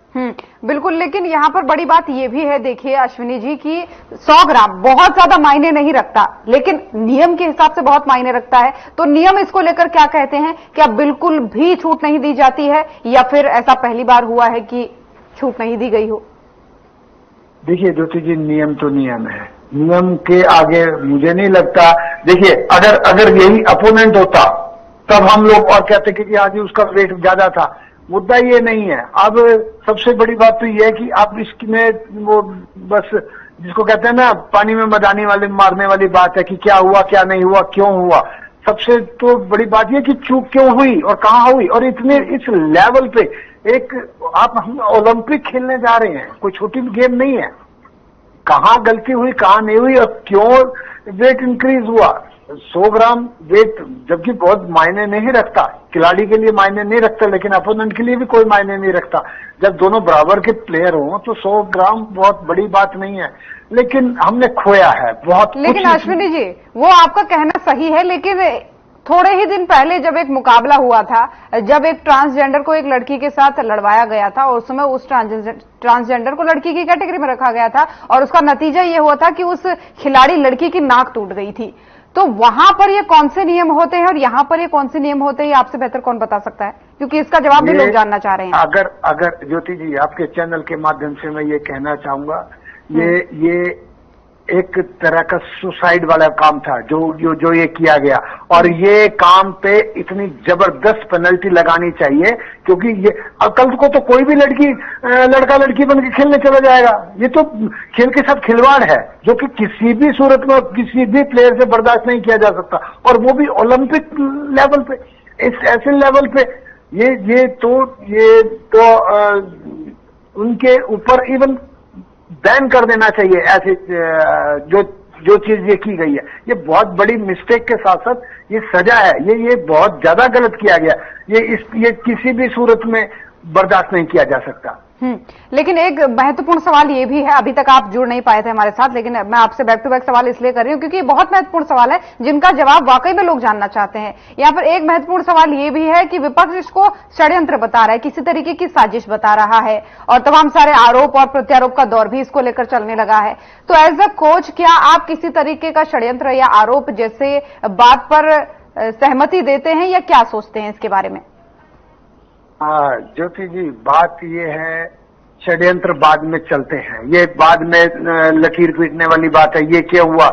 बिल्कुल, लेकिन यहाँ पर बड़ी बात ये भी है, देखिए अश्विनी जी, की 100 ग्राम बहुत ज्यादा मायने नहीं रखता, लेकिन नियम के हिसाब से बहुत मायने रखता है। तो नियम इसको लेकर क्या कहते हैं? क्या बिल्कुल भी छूट नहीं दी जाती है या फिर ऐसा पहली बार हुआ है कि छूट नहीं दी गई हो? देखिए ज्योति जी, नियम तो नियम है, नियम के आगे मुझे नहीं लगता। देखिए अगर यही अपोनेंट होता तब हम लोग और कहते कि आज उसका वेट ज्यादा था। मुद्दा ये नहीं है। अब सबसे बड़ी बात तो ये है कि आप इसमें वो बस जिसको कहते हैं ना पानी में मदानी वाले मारने वाली बात है कि क्या हुआ क्या नहीं हुआ क्यों हुआ। सबसे तो बड़ी बात यह कि चूक क्यों हुई और कहाँ हुई, और इतने इस लेवल पे एक हम ओलंपिक खेलने जा रहे हैं, कोई छोटी गेम नहीं है। कहाँ गलती हुई कहाँ नहीं हुई और क्यों वेट इंक्रीज हुआ। 100 ग्राम वेट जबकि बहुत मायने नहीं रखता, खिलाड़ी के लिए मायने नहीं रखता, लेकिन अपोनेंट के लिए भी कोई मायने नहीं रखता। जब दोनों बराबर के प्लेयर हों तो 100 ग्राम बहुत बड़ी बात नहीं है, लेकिन हमने खोया है बहुत। लेकिन अश्विनी जी, वो आपका कहना सही है, लेकिन थोड़े ही दिन पहले जब एक मुकाबला हुआ था, जब एक ट्रांसजेंडर को एक लड़की के साथ लड़वाया गया था और उस समय उस ट्रांसजेंडर को लड़की की कैटेगरी में रखा गया था और उसका नतीजा ये हुआ था कि उस खिलाड़ी लड़की की नाक टूट गई थी। तो वहां पर ये कौन से नियम होते हैं और यहाँ पर ये कौन से नियम होते हैं, ये आपसे बेहतर कौन बता सकता है, क्योंकि इसका जवाब भी लोग जानना चाह रहे हैं। अगर ज्योति जी, आपके चैनल के माध्यम से मैं ये कहना चाहूंगा, ये एक तरह का सुसाइड वाला काम था जो ये किया गया, और ये काम पे इतनी जबरदस्त पेनल्टी लगानी चाहिए, क्योंकि ये कल को तो कोई भी लड़का लड़की बन के खेलने चला जाएगा। ये तो खेल के साथ खिलवाड़ है जो कि किसी भी सूरत में किसी भी प्लेयर से बर्दाश्त नहीं किया जा सकता, और वो भी ओलंपिक लेवल पे, इस ऐसे लेवल पे। ये तो उनके ऊपर इवन बैन कर देना चाहिए ऐसे जो चीज ये की गई है। ये बहुत बड़ी मिस्टेक के साथ साथ ये सजा है, ये बहुत ज्यादा गलत किया गया। ये किसी भी सूरत में बर्दाश्त नहीं किया जा सकता। लेकिन एक महत्वपूर्ण सवाल ये भी है, अभी तक आप जुड़ नहीं पाए थे हमारे साथ, लेकिन मैं आपसे बैक टू बैक सवाल इसलिए कर रही हूं क्योंकि ये बहुत महत्वपूर्ण सवाल है जिनका जवाब वाकई में लोग जानना चाहते हैं। यहाँ पर एक महत्वपूर्ण सवाल ये भी है कि विपक्ष इसको षड्यंत्र बता रहा है, किसी तरीके की साजिश बता रहा है, और तमाम सारे आरोप और प्रत्यारोप का दौर भी इसको लेकर चलने लगा है। तो एज अ कोच, क्या आप किसी तरीके का षड्यंत्र या आरोप जैसे बात पर सहमति देते हैं या क्या सोचते हैं इसके बारे में? ज्योति जी, बात ये है, षड्यंत्र बाद में चलते हैं, ये बाद में लकीर पीटने वाली बात है। ये क्या हुआ,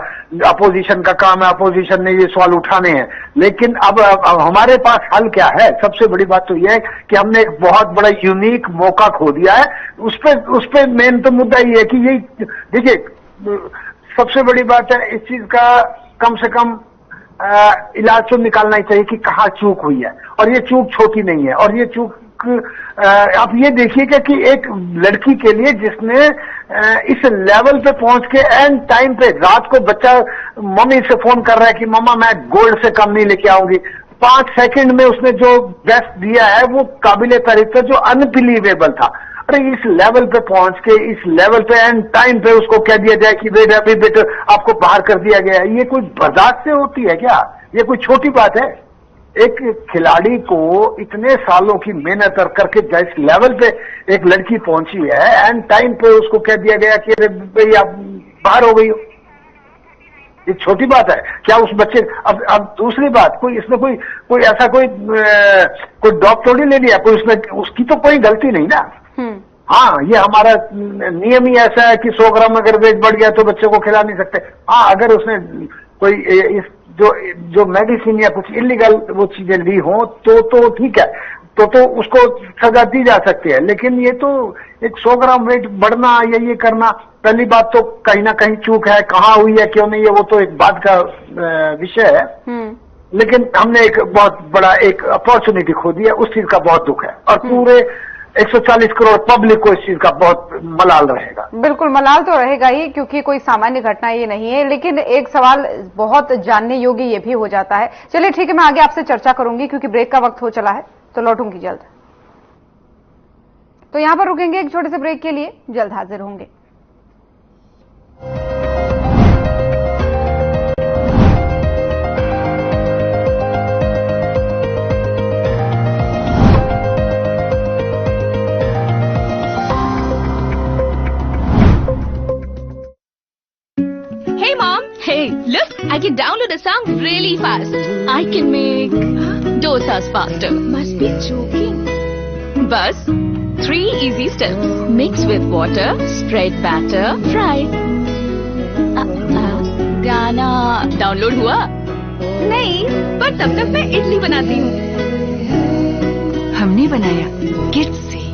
अपोजिशन का काम है, अपोजिशन ने ये सवाल उठाने हैं, लेकिन अब हमारे पास हल क्या है? सबसे बड़ी बात तो ये है कि हमने एक बहुत बड़ा यूनिक मौका खो दिया है। उस पे मेन तो मुद्दा ये है कि ये देखिए, सबसे बड़ी बात है इस चीज का कम से कम इलाज तो निकालना ही चाहिए कि कहाँ चूक हुई है, और ये चूक छोटी नहीं है, और ये चूक आप ये देखिएगा कि एक लड़की के लिए जिसने इस लेवल पे पहुंच के एंड टाइम पे रात को बच्चा मम्मी से फोन कर रहा है कि मम्मा मैं गोल्ड से कम नहीं लेके आऊंगी, 5 सेकंड में उसने जो बेस्ट दिया है वो काबिले तारीफ था, जो अनबिलीवेबल था। अरे इस लेवल पे पहुंच के, इस लेवल पे एंड टाइम पे उसको कह दिया जाए कि बेटा अभी बेटा आपको बाहर कर दिया गया है, ये कोई बर्दाश्त से होती है क्या? ये कोई छोटी बात है? एक खिलाड़ी को इतने सालों की मेहनत करके जिस लेवल पे एक लड़की पहुंची है, एंड टाइम पे उसको कह दिया गया कि अरे भाई आप बाहर हो गई हो, ये छोटी बात है क्या उस बच्चे? अब दूसरी बात, कोई इसमें कोई ऐसा कोई डॉग थोड़ी ले लिया, कोई उसमें उसकी तो कोई गलती नहीं ना। हाँ, ये हमारा नियम ही ऐसा है कि 100 ग्राम अगर वेट बढ़ गया तो बच्चे को खिला नहीं सकते। हाँ, अगर उसने कोई इस जो मेडिसिन या कुछ इलीगल वो चीजें ली हो तो ठीक है, तो उसको सजा दी जा सकती है। लेकिन ये तो एक 100 ग्राम वेट बढ़ना या ये करना, पहली बात तो कहीं ना कहीं चूक है, कहाँ हुई है क्यों नहीं है वो तो एक बात का विषय है। लेकिन हमने एक बहुत बड़ा एक अपॉर्चुनिटी खो दी है, उस चीज का बहुत दुख है, और पूरे 140 करोड़ पब्लिक को इस चीज का बहुत मलाल रहेगा। बिल्कुल मलाल तो रहेगा ही, क्योंकि कोई सामान्य घटना ये नहीं है। लेकिन एक सवाल बहुत जानने योग्य ये भी हो जाता है। चलिए ठीक है, मैं आगे आपसे चर्चा करूंगी क्योंकि ब्रेक का वक्त हो चला है, तो लौटूंगी जल्द। तो यहां पर रुकेंगे एक छोटे से ब्रेक के लिए, जल्द हाजिर होंगे। Hey, look, I can download a song really fast. I can make dosas faster. Must be joking. Bus, 3 easy steps. Mix with water, spread batter, fry. गाना डाउनलोड हुआ? नहीं, पर तब तक मैं इडली बनाती हूँ। हमने बनाया किड्स से।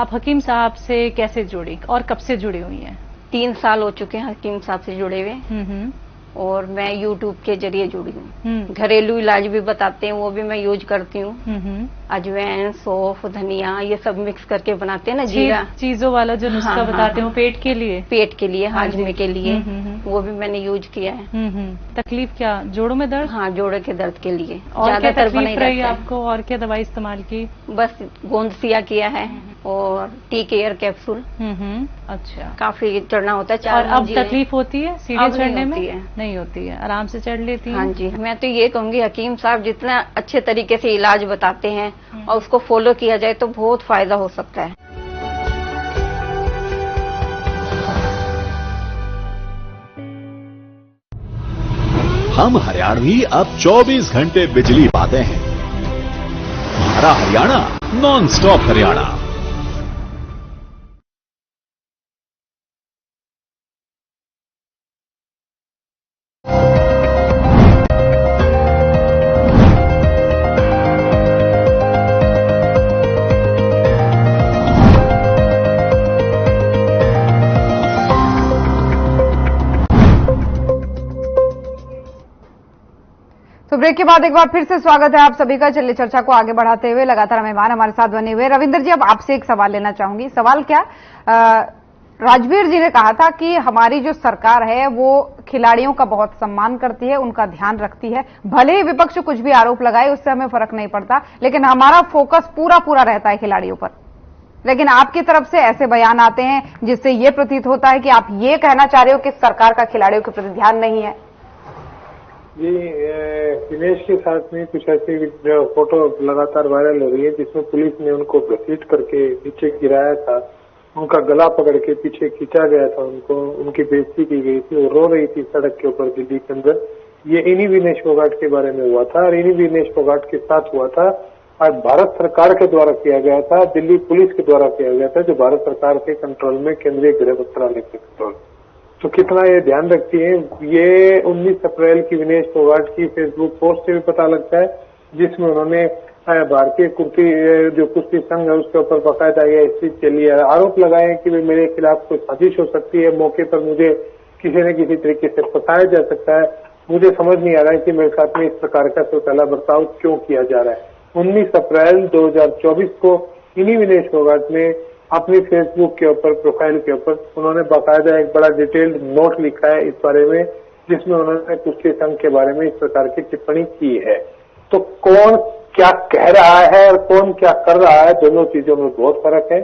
आप हकीम साहब से कैसे जुड़ी और कब से जुड़ी हुई हैं? 3 साल हो चुके हैं हकीम साहब से जुड़े हुए, और मैं यूट्यूब के जरिए जुड़ी हूँ। घरेलू इलाज भी बताते हैं, वो भी मैं यूज करती हूँ। अजवाइन, सौंफ, धनिया, ये सब मिक्स करके बनाते हैं ना, जीरा चीजों वाला जो नुस्खा बताते हो पेट के लिए, हाजमे के लिए, वो भी मैंने यूज किया है। तकलीफ क्या, जोड़ों में दर्द? हाँ, जोड़ों के दर्द के लिए। और क्या तकलीफ रही आपको, और क्या दवाई इस्तेमाल की? बस गोंदसिया किया है और टी केयर कैप्सूल। अच्छा, काफी चढ़ना होता है। और अब तकलीफ होती है सीढ़ी चढ़ने में? नहीं होती है, आराम से चढ़ लेती है। हाँ जी, मैं तो ये कहूंगी हकीम साहब जितना अच्छे तरीके से इलाज बताते हैं और उसको फॉलो किया जाए तो बहुत फायदा हो सकता है। हम हरियाणवी अब 24 घंटे बिजली पाते हैं। हमारा हरियाणा, नॉन स्टॉप हरियाणा। तो ब्रेक के बाद एक बार फिर से स्वागत है आप सभी का। चलिए चर्चा को आगे बढ़ाते हुए लगातार मेहमान हमारे साथ बने हुए। रविंदर जी, अब आपसे एक सवाल लेना चाहूंगी। सवाल क्या, राजवीर जी ने कहा था कि हमारी जो सरकार है वो खिलाड़ियों का बहुत सम्मान करती है, उनका ध्यान रखती है, भले ही विपक्ष कुछ भी आरोप लगाए उससे हमें फर्क नहीं पड़ता, लेकिन हमारा फोकस पूरा रहता है खिलाड़ियों पर। लेकिन आपकी तरफ से ऐसे बयान आते हैं जिससे ये प्रतीत होता है कि आप ये कहना चाह रहे हो कि सरकार का खिलाड़ियों के प्रति ध्यान नहीं है। जी, दिनेश के साथ में कुछ ऐसी फोटो लगातार वायरल हो रही है जिसमें पुलिस ने उनको घसीट करके नीचे गिराया था, उनका गला पकड़ के पीछे खींचा गया था, उनको उनकी बेइज्जती की गई थी, वो रो रही थी सड़क के ऊपर दिल्ली के अंदर। ये इन्हीं विनेश फोगाट के बारे में हुआ था और इन्हीं विनेश फोगाट के साथ हुआ था। आज भारत सरकार के द्वारा किया गया था, दिल्ली पुलिस के द्वारा किया गया था, जो भारत सरकार के कंट्रोल में, केंद्रीय गृह मंत्रालय के कंट्रोल। तो कितना ये ध्यान रखती है, ये 19 अप्रैल की विनेश फोगाट की फेसबुक पोस्ट से भी पता लगता है, जिसमें उन्होंने भारतीय कुश्ती संघ है उसके ऊपर बाकायदा ये इस चीज के लिए आरोप लगाए कि मेरे खिलाफ कोई साजिश हो सकती है, मौके पर मुझे किसी न किसी तरीके से फंसाया जा सकता है। मुझे समझ नहीं आ रहा है कि मेरे साथ में इस प्रकार का चौटाला बर्ताव क्यों किया जा रहा है। 19 अप्रैल 2024 को इन्हीं विनेश फोगाट ने अपनी फेसबुक के ऊपर, प्रोफाइल के ऊपर उन्होंने बाकायदा एक बड़ा डिटेल्ड नोट लिखा है इस बारे में, जिसमें उन्होंने कुश्ती संघ के बारे में इस प्रकार की टिप्पणी की है। तो कौन क्या कह रहा है और कौन क्या कर रहा है, दोनों चीजों में बहुत फर्क है।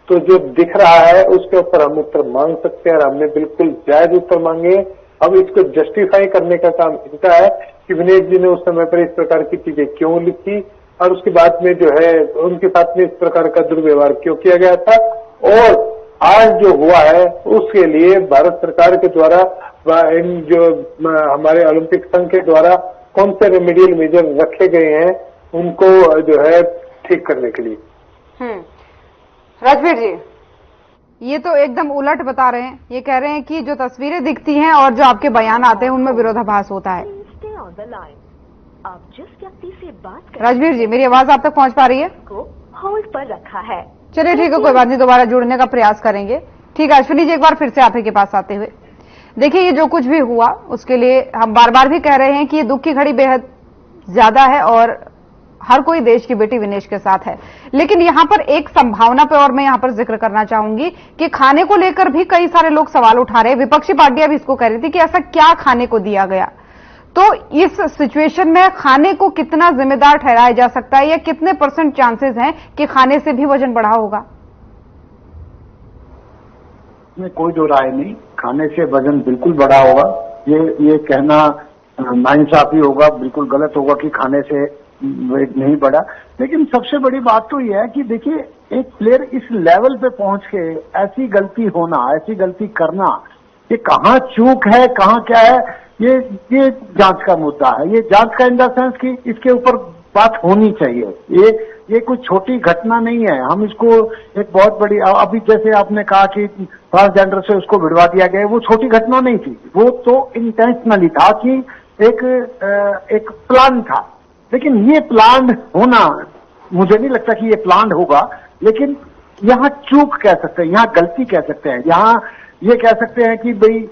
तो जो दिख रहा है उसके ऊपर हम उत्तर मांग सकते हैं और हमने बिल्कुल जायज उत्तर मांगे। अब इसको जस्टिफाई करने का काम इनका है कि विनेश जी ने उस समय पर इस प्रकार की चीजें क्यों लिखी और उसके बाद में जो है उनके साथ में इस प्रकार का दुर्व्यवहार क्यों किया गया था, और आज जो हुआ है उसके लिए भारत सरकार के द्वारा इन जो हमारे ओलंपिक संघ के द्वारा कौन से रेमेडियल मेजर रखे गए हैं उनको जो है ठीक करने के लिए। राजवीर जी, ये तो एकदम उलट बता रहे हैं। ये कह रहे हैं कि जो तस्वीरें दिखती हैं और जो आपके बयान आते हैं उनमें विरोधाभास होता है। आप जिस व्यक्ति से बात कर राजवीर जी, मेरी आवाज आप तक पहुंच पा रही है? को होल्ड पर रखा है। चलिए ठीक है, कोई बात नहीं, दोबारा जुड़ने का प्रयास करेंगे। ठीक है अश्विनी जी, एक बार फिर से आप ही के पास आते हुए, देखिए ये जो कुछ भी हुआ उसके लिए हम बार बार भी कह रहे हैं कि ये दुख की घड़ी बेहद ज्यादा है और हर कोई देश की बेटी विनेश के साथ है। लेकिन यहां पर एक संभावना पे और मैं यहां पर जिक्र करना चाहूंगी कि खाने को लेकर भी कई सारे लोग सवाल उठा रहे हैं। विपक्षी पार्टियां भी इसको कह रही थी कि ऐसा क्या खाने को दिया गया। तो इस सिचुएशन में खाने को कितना जिम्मेदार ठहराया जा सकता है या कितने % चांसेस हैं कि खाने से भी वजन बढ़ा होगा? में कोई दो राय नहीं, खाने से वजन बिल्कुल बढ़ा होगा। ये कहना नाइंसाफी होगा, बिल्कुल गलत होगा कि खाने से वेट नहीं बढ़ा। लेकिन सबसे बड़ी बात तो यह है कि देखिए एक प्लेयर इस लेवल पे पहुंच के ऐसी गलती होना, ऐसी गलती करना, ये कहाँ चूक है, कहाँ क्या है, ये जांच का मुद्दा है। ये जांच का इन द सेंस कि इसके ऊपर बात होनी चाहिए। ये कोई छोटी घटना नहीं है। हम इसको एक बहुत बड़ी, अभी जैसे आपने कहा कि ट्रांसजेंडर से उसको भिड़वा दिया गया, वो छोटी घटना नहीं थी, वो तो इंटेंशनली था कि एक प्लान था। लेकिन ये प्लान होना, मुझे नहीं लगता कि ये प्लान होगा, लेकिन यहाँ चूक कह सकते हैं, यहाँ गलती कह सकते हैं, यहाँ ये कह सकते हैं कि भाई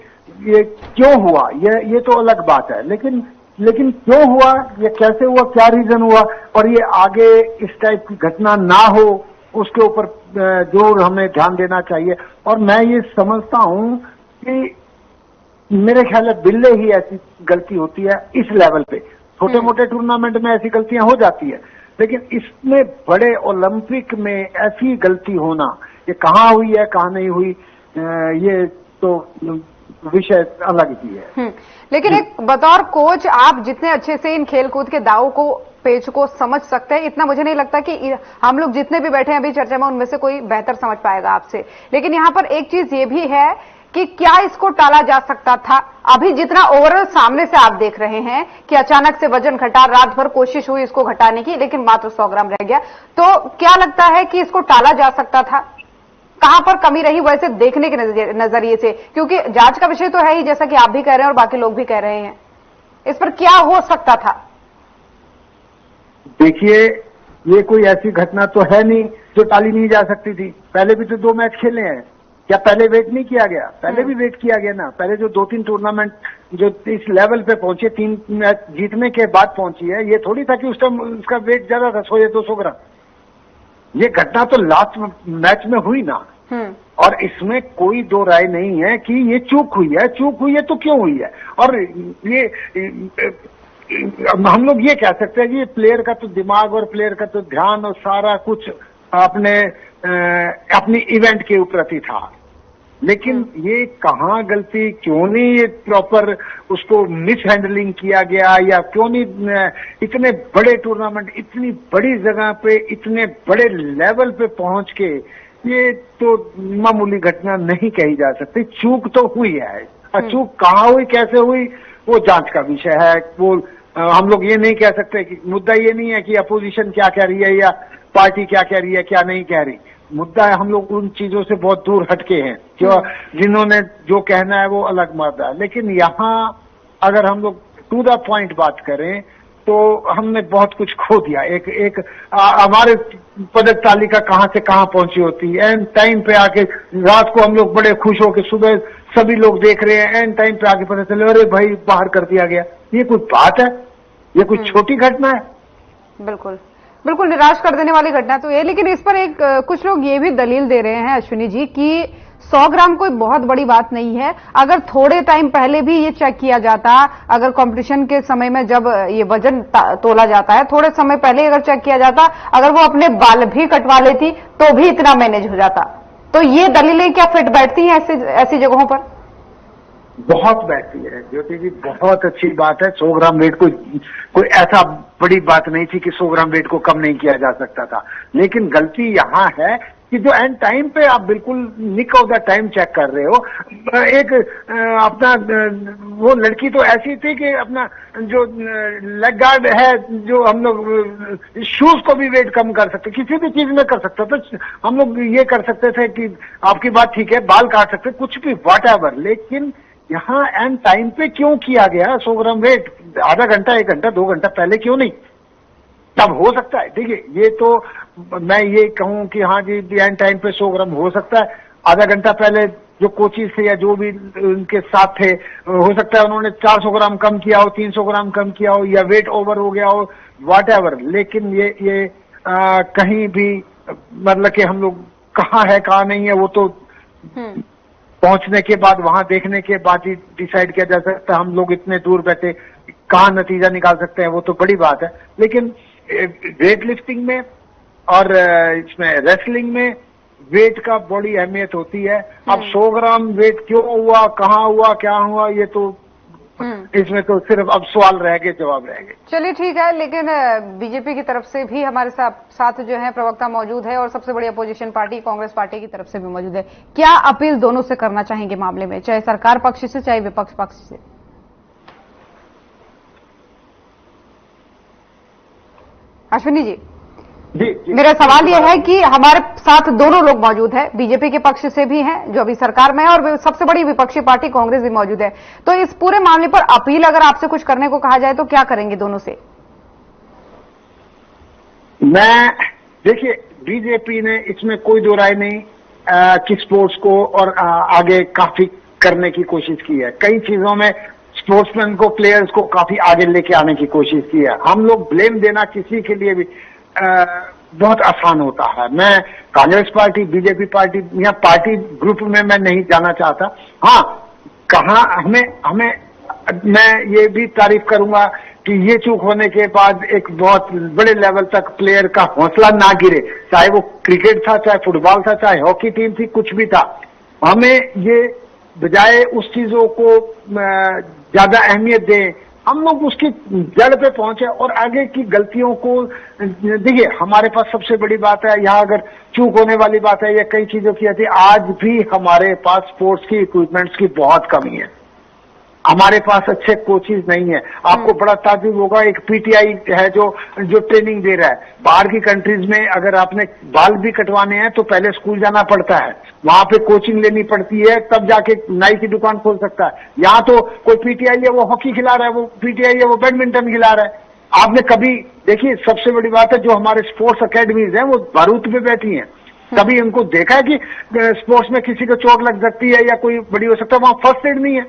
ये क्यों हुआ, ये तो अलग बात है। लेकिन क्यों हुआ, ये कैसे हुआ, क्या रीजन हुआ, और ये आगे इस टाइप की घटना ना हो उसके ऊपर जरूर हमें ध्यान देना चाहिए। और मैं ये समझता हूं कि मेरे ख्याल में बिल्ले ही ऐसी गलती होती है इस लेवल पे। छोटे मोटे टूर्नामेंट में ऐसी गलतियां हो जाती है, लेकिन इसमें बड़े ओलंपिक में ऐसी गलती होना, ये कहाँ हुई है कहाँ नहीं हुई, ये तो विषय अलग ही है। लेकिन एक बतौर कोच आप जितने अच्छे से इन खेलकूद के दावों को, पेच को समझ सकते हैं, इतना मुझे नहीं लगता कि हम लोग जितने भी बैठे हैं अभी चर्चा में उनमें से कोई बेहतर समझ पाएगा आपसे। लेकिन यहाँ पर एक चीज ये भी है कि क्या इसको टाला जा सकता था? अभी जितना ओवरऑल सामने से आप देख रहे हैं कि अचानक से वजन घटा, रात भर कोशिश हुई इसको घटाने की, लेकिन मात्र 100 ग्राम रह गया। तो क्या लगता है कि इसको टाला जा सकता था? कहां पर कमी रही वैसे देखने के नजरिए से? क्योंकि जांच का विषय तो है ही, जैसा कि आप भी कह रहे हैं और बाकी लोग भी कह रहे हैं, इस पर क्या हो सकता था? देखिए ये कोई ऐसी घटना तो है नहीं जो टाली नहीं जा सकती थी। पहले भी तो 2 मैच खेले हैं, क्या पहले वेट नहीं किया गया? पहले भी वेट किया गया ना। पहले जो 2-3 टूर्नामेंट जो इस लेवल पे पहुंचे, 3 मैच जीतने के बाद पहुंची है, ये थोड़ी था कि उस टाइम उसका वेट ज्यादा था, 100 या 200 ग्राम। ये घटना तो लास्ट मैच में हुई ना, और इसमें कोई दो राय नहीं है कि ये चूक हुई है। चूक हुई है तो क्यों हुई है? और ये हम लोग ये कह सकते हैं कि ये प्लेयर का तो दिमाग और प्लेयर का तो ध्यान और सारा कुछ अपनी इवेंट के प्रति था। लेकिन ये कहाँ गलती, क्यों नहीं ये प्रॉपर उसको मिस हैंडलिंग किया गया, या क्यों नहीं इतने बड़े टूर्नामेंट, इतनी बड़ी जगह पे, इतने बड़े लेवल पे पहुंच के, ये तो मामूली घटना नहीं कही जा सकती। चूक तो हुई है, चूक कहाँ हुई, कैसे हुई, वो जांच का विषय है। वो हम लोग ये नहीं कह सकते कि मुद्दा ये नहीं है कि अपोजिशन क्या कह रही है या पार्टी क्या कह रही है, क्या नहीं कह रही। मुद्दा है हम लोग उन चीजों से बहुत दूर हटके हैं, जो जिन्होंने जो कहना है वो अलग मुद्दा है। लेकिन यहाँ अगर हम लोग टू द पॉइंट बात करें तो हमने बहुत कुछ खो दिया। एक हमारे पदक तालिका कहाँ से कहाँ पहुंची होती है, एंड टाइम पे आके रात को हम लोग बड़े खुश हो के सुबह सभी लोग देख रहे हैं, एंड टाइम पे आके पता चले अरे भाई बाहर कर दिया गया। ये कोई बात है? ये कोई छोटी घटना है? बिल्कुल बिल्कुल निराश कर देने वाली घटना तो ये। लेकिन इस पर एक कुछ लोग ये भी दलील दे रहे हैं अश्विनी जी कि 100 ग्राम कोई बहुत बड़ी बात नहीं है। अगर थोड़े टाइम पहले भी ये चेक किया जाता, अगर कंपटीशन के समय में जब ये वजन तोला जाता है, थोड़े समय पहले अगर चेक किया जाता, अगर वो अपने बाल भी कटवा लेती तो भी इतना मैनेज हो जाता। तो ये दलीलें क्या फिट बैठती हैं ऐसी जगहों पर? बहुत बैठती है ज्योति जी, बहुत अच्छी बात है। 100 ग्राम वेट कोई ऐसा बड़ी बात नहीं थी कि 100 ग्राम वेट को कम नहीं किया जा सकता था। लेकिन गलती यहाँ है कि जो एंड टाइम पे आप बिल्कुल nick of the time check कर रहे हो। एक अपना वो लड़की तो ऐसी थी कि अपना जो लेग गार्ड है, जो हम लोग शूज को भी वेट कम कर सकते, किसी भी चीज में कर सकते। तो हम लोग ये कर सकते थे कि आपकी बात ठीक है, बाल काट सकते, कुछ भी वॉट एवर। लेकिन यहाँ एंड टाइम पे क्यों किया गया 100 ग्राम वेट? आधा घंटा, 1 घंटा, 2 घंटा पहले क्यों नहीं? तब हो सकता है। देखिए, ये तो मैं ये कहूं कि हाँ जी एंड टाइम पे 100 ग्राम हो सकता है। आधा घंटा पहले जो कोचिज थे या जो भी उनके साथ थे, हो सकता है उन्होंने 400 ग्राम कम किया हो, 300 ग्राम कम किया हो, या वेट ओवर हो गया हो, वॉट एवर। लेकिन ये कहीं भी मतलब कि हम लोग कहाँ है कहाँ नहीं है वो तो पहुंचने के बाद, वहां देखने के बाद ही डिसाइड किया जा सकता है। हम लोग इतने दूर बैठे कहाँ नतीजा निकाल सकते हैं, वो तो बड़ी बात है। लेकिन वेट लिफ्टिंग में और इसमें रेसलिंग में वेट का बड़ी अहमियत होती है। अब 100 ग्राम वेट क्यों हुआ, कहाँ हुआ, क्या हुआ, ये तो इसमें तो सिर्फ अब सवाल रह गए, जवाब रह गए। चलिए ठीक है, लेकिन बीजेपी की तरफ से भी हमारे साथ जो है प्रवक्ता मौजूद है और सबसे बड़ी अपोजिशन पार्टी कांग्रेस पार्टी की तरफ से भी मौजूद है। क्या अपील दोनों से करना चाहेंगे मामले में, चाहे सरकार पक्ष से चाहे विपक्ष पक्ष से? अश्विनी जी, मेरा सवाल यह है कि हमारे साथ दोनों लोग मौजूद हैं, बीजेपी के पक्ष से भी हैं जो अभी सरकार में है और सबसे बड़ी विपक्षी पार्टी कांग्रेस भी मौजूद है। तो इस पूरे मामले पर अपील अगर आपसे कुछ करने को कहा जाए तो क्या करेंगे दोनों से? मैं देखिए, बीजेपी ने इसमें कोई दो राय नहीं कि स्पोर्ट्स को और आगे काफी करने की कोशिश की है। कई चीजों में स्पोर्ट्समैन को, प्लेयर्स को काफी आगे लेके आने की कोशिश की है। हम लोग ब्लेम देना किसी के लिए भी बहुत आसान होता है। मैं कांग्रेस पार्टी, बीजेपी पार्टी या पार्टी ग्रुप में मैं नहीं जाना चाहता। हाँ, कहाँ हमें मैं ये भी तारीफ करूंगा कि ये चूक होने के बाद एक बहुत बड़े लेवल तक प्लेयर का हौसला ना गिरे, चाहे वो क्रिकेट था, चाहे फुटबॉल था, चाहे हॉकी टीम थी, कुछ भी था। हमें ये बजाय उस चीजों को ज्यादा अहमियत दें, हम लोग उसकी जड़ पे पहुंचे और आगे की गलतियों को देखिए। हमारे पास सबसे बड़ी बात है, यहाँ अगर चूक होने वाली बात है या कई चीजों की आती है, आज भी हमारे पास स्पोर्ट्स की इक्विपमेंट्स की बहुत कमी है। हमारे पास अच्छे कोचेज नहीं है। आपको बड़ा ताज्जुब होगा, एक पीटीआई है जो ट्रेनिंग दे रहा है। बाहर की कंट्रीज में अगर आपने बाल भी कटवाने हैं तो पहले स्कूल जाना पड़ता है, वहां पे कोचिंग लेनी पड़ती है, तब जाके नाई की दुकान खोल सकता है। यहाँ तो कोई पीटीआई है वो हॉकी खिला रहा है, वो पीटीआई है वो बैडमिंटन खिला रहा है। आपने कभी देखिए, सबसे बड़ी बात है, जो हमारे स्पोर्ट्स अकेडमीज हैं वो बारूद पे बैठी हैं। कभी उनको देखा है कि स्पोर्ट्स में किसी को चोट लग सकती है या कोई बड़ी हो सकता है, वहां फर्स्ट एड नहीं है।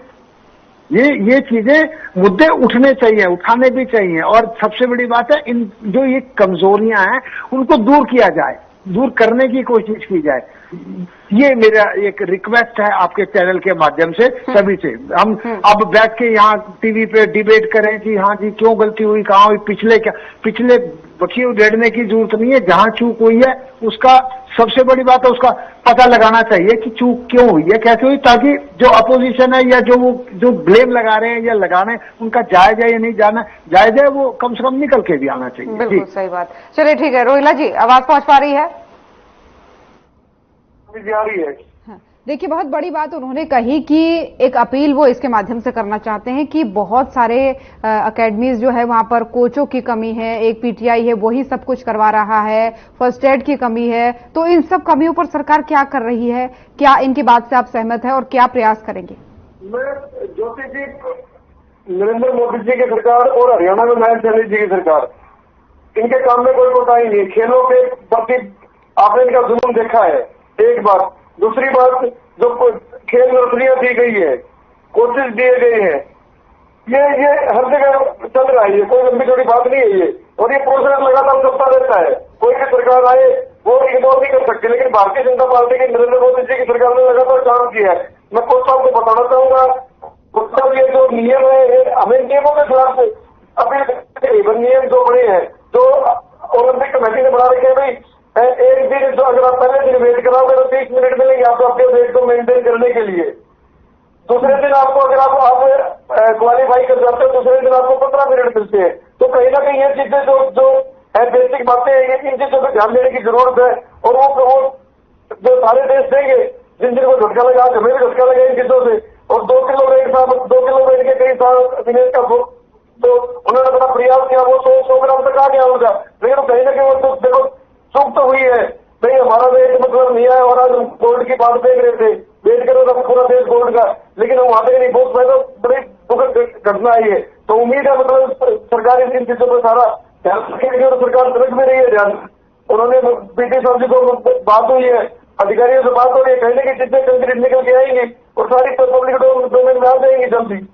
ये चीजें मुद्दे उठने चाहिए, उठाने भी चाहिए। और सबसे बड़ी बात है, इन जो ये कमजोरियां हैं उनको दूर किया जाए, दूर करने की कोशिश की जाए। ये मेरा एक रिक्वेस्ट है आपके चैनल के माध्यम से सभी से। हम अब बैठ के यहाँ टीवी पे डिबेट करें कि हाँ जी क्यों गलती हुई, कहाँ हुई, पिछले बखिए उधेड़ने की जरूरत नहीं है। जहाँ चूक हुई है उसका सबसे बड़ी बात है उसका पता लगाना चाहिए कि चूक क्यों हुई है, कैसे हुई, ताकि जो अपोजिशन है या जो ब्लेम लगा रहे हैं या लगा रहे हैं उनका जायज है या नहीं जायज है, वो कम से कम निकल के भी आना चाहिए। बिल्कुल सही बात। चलिए ठीक है, रोहिला जी आवाज पहुंच पा रही है? आ रही है। देखिए, बहुत बड़ी बात उन्होंने कही कि एक अपील वो इसके माध्यम से करना चाहते हैं कि बहुत सारे अकेडमीज जो है वहां पर कोचों की कमी है, एक पीटीआई है वही सब कुछ करवा रहा है, फर्स्ट एड की कमी है। तो इन सब कमियों पर सरकार क्या कर रही है? क्या इनकी बात से आप सहमत है और क्या प्रयास करेंगे? मैं ज्योति जी, नरेंद्र मोदी जी की सरकार और हरियाणा में महेंद्र चंद्र जी की सरकार, इनके काम में कोई कोताही नहीं। खेलों के प्रति आपने इनका जुनून देखा है, एक बात। दूसरी बात, जो खेल नर्सरियां दी गई है, कोचेज दिए गए हैं, ये हर जगह चल रहा है, ये कोई लंबी छोटी बात नहीं है ये, और ये प्रोसेस लगातार चलता रहता है। कोई भी सरकार आए वो इग्नोर नहीं कर सकती, लेकिन भारतीय जनता पार्टी की नरेंद्र मोदी जी की सरकार ने लगातार काम किया है। मैं कोच साहब को बताना चाहूंगा, कोच साहब ये जो नियम है हमें नियमों के खिलाफ अभी नियम जो बने हैं, जो ओलंपिक कमेटी ने बना रखे हैं भाई, एक दिन जो अगर आप पहले दिन वेट कराओगे तो 30 मिनट मिलेंगे आपको अपने वेट को मेंटेन करने के लिए। दूसरे दिन आपको अगर आप क्वालिफाई कर जाते हो दूसरे दिन आपको 15 मिनट मिलते हैं। तो कहीं ना कहीं ये चीजें जो है बेसिक बातें हैं, इन चीजों पर ध्यान देने की जरूरत है। और वो जो सारे देश देंगे जिन जिनको झटका लगा, हमें भी झटका लगा इन चीजों से। और 2 किलो वेट के कई साल विनेश का तो उन्होंने बड़ा प्रयास किया, वो 100 ग्राम तक आ गया उनका, लेकिन कहीं ना कहीं वो देखो चूक तो हुई है भाई, हमारा वेट मतलब नहीं आया। और आज हम गोल्ड की बात देख रहे थे, वेट करो तो पूरा देश गोल्ड का, लेकिन हम वहां नहीं बहुत ज्यादा बड़ी दुखद घटना आई है। तो उम्मीद है मतलब सरकार इन चीजों पर सारा ध्यान रखेगी और सरकार रख भी रही है ध्यान। उन्होंने पीटी सर जी को बात हुई है, अधिकारियों से बात हो रही है, कहने की चीजें कंक्रीट निकल के आएंगी और सारी पब्लिक डोमेन में आ जाएंगी जल्दी।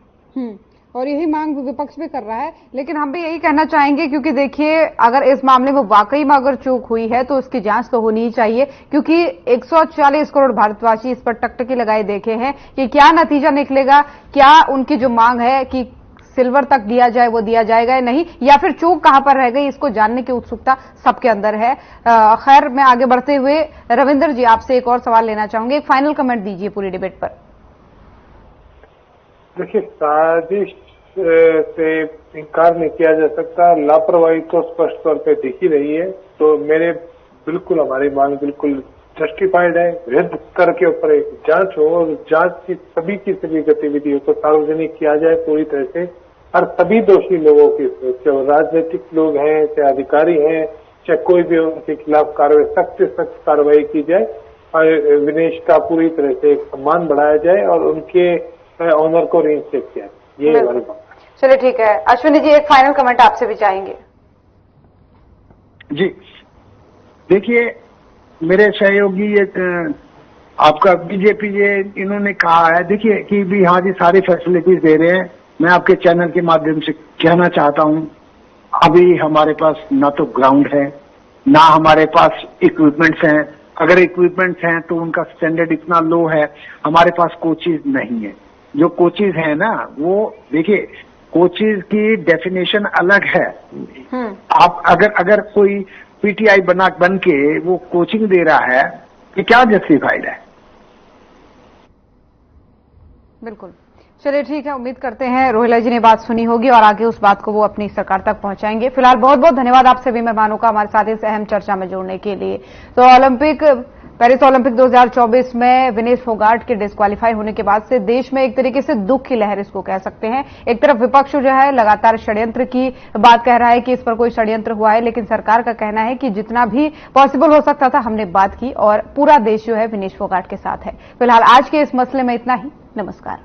और यही मांग विपक्ष भी कर रहा है, लेकिन हम भी यही कहना चाहेंगे क्योंकि देखिए अगर इस मामले में वाकई में अगर चूक हुई है तो उसकी जांच तो होनी ही चाहिए, क्योंकि 140 करोड़ भारतवासी इस पर टकटकी लगाए देखे हैं कि क्या नतीजा निकलेगा, क्या उनकी जो मांग है कि सिल्वर तक दिया जाए वो दिया जाएगा या नहीं, या फिर चूक कहां पर रह गई, इसको जानने की उत्सुकता सबके अंदर है। खैर मैं आगे बढ़ते हुए रविंदर जी आपसे एक और सवाल लेना चाहूंगी, एक फाइनल कमेंट दीजिए पूरी डिबेट पर। देखिए, साजिश से इनकार नहीं किया जा सकता, लापरवाही तो स्पष्ट तौर पे दिख ही रही है। तो मेरे बिल्कुल हमारी मांग बिल्कुल जस्टिफाइड है, वृहद स्तर के ऊपर एक जांच हो और जांच की सभी गतिविधियों को सार्वजनिक किया जाए पूरी तरह से, और सभी दोषी लोगों की, चाहे राजनीतिक लोग हैं, चाहे अधिकारी हैं, चाहे कोई भी, उनके खिलाफ कार्रवाई सख्त से सख्त कार्रवाई की जाए और विनेश का पूरी तरह से एक सम्मान बढ़ाया जाए और उनके ऑनर को रीइंस्टेट किया जाए। ये हमारी बात। चलिए ठीक है, अश्विनी जी एक फाइनल कमेंट आपसे भी चाहेंगे। जी देखिए, मेरे सहयोगी आपका बीजेपी इन्होंने कहा है, देखिए कि भी हाँ जी सारी फैसिलिटीज दे रहे हैं। मैं आपके चैनल के माध्यम से कहना चाहता हूं, अभी हमारे पास ना तो ग्राउंड है, ना हमारे पास इक्विपमेंट्स हैं। अगर इक्विपमेंट्स हैं तो उनका स्टैंडर्ड इतना लो है, हमारे पास कोचेज नहीं है। जो कोचेज है ना, वो देखिए कोचेज की डेफिनेशन अलग है। आप अगर कोई पीटीआई बन के वो कोचिंग दे रहा है, ये क्या जस्टिफाइड है? बिल्कुल। चलिए ठीक है, उम्मीद करते हैं रोहिला जी ने बात सुनी होगी और आगे उस बात को वो अपनी सरकार तक पहुंचाएंगे। फिलहाल बहुत बहुत धन्यवाद आप सभी मेहमानों का हमारे साथ इस अहम चर्चा में जुड़ने के लिए। तो पेरिस ओलंपिक 2024 में विनेश फोगाट के डिस्क्वालीफाई होने के बाद से देश में एक तरीके से दुख की लहर इसको कह सकते हैं। एक तरफ विपक्ष जो है लगातार षड्यंत्र की बात कह रहा है कि इस पर कोई षड्यंत्र हुआ है, लेकिन सरकार का कहना है कि जितना भी पॉसिबल हो सकता था हमने बात की और पूरा देश जो है विनेश फोगाट के साथ है। फिलहाल आज के इस मसले में इतना ही। नमस्कार।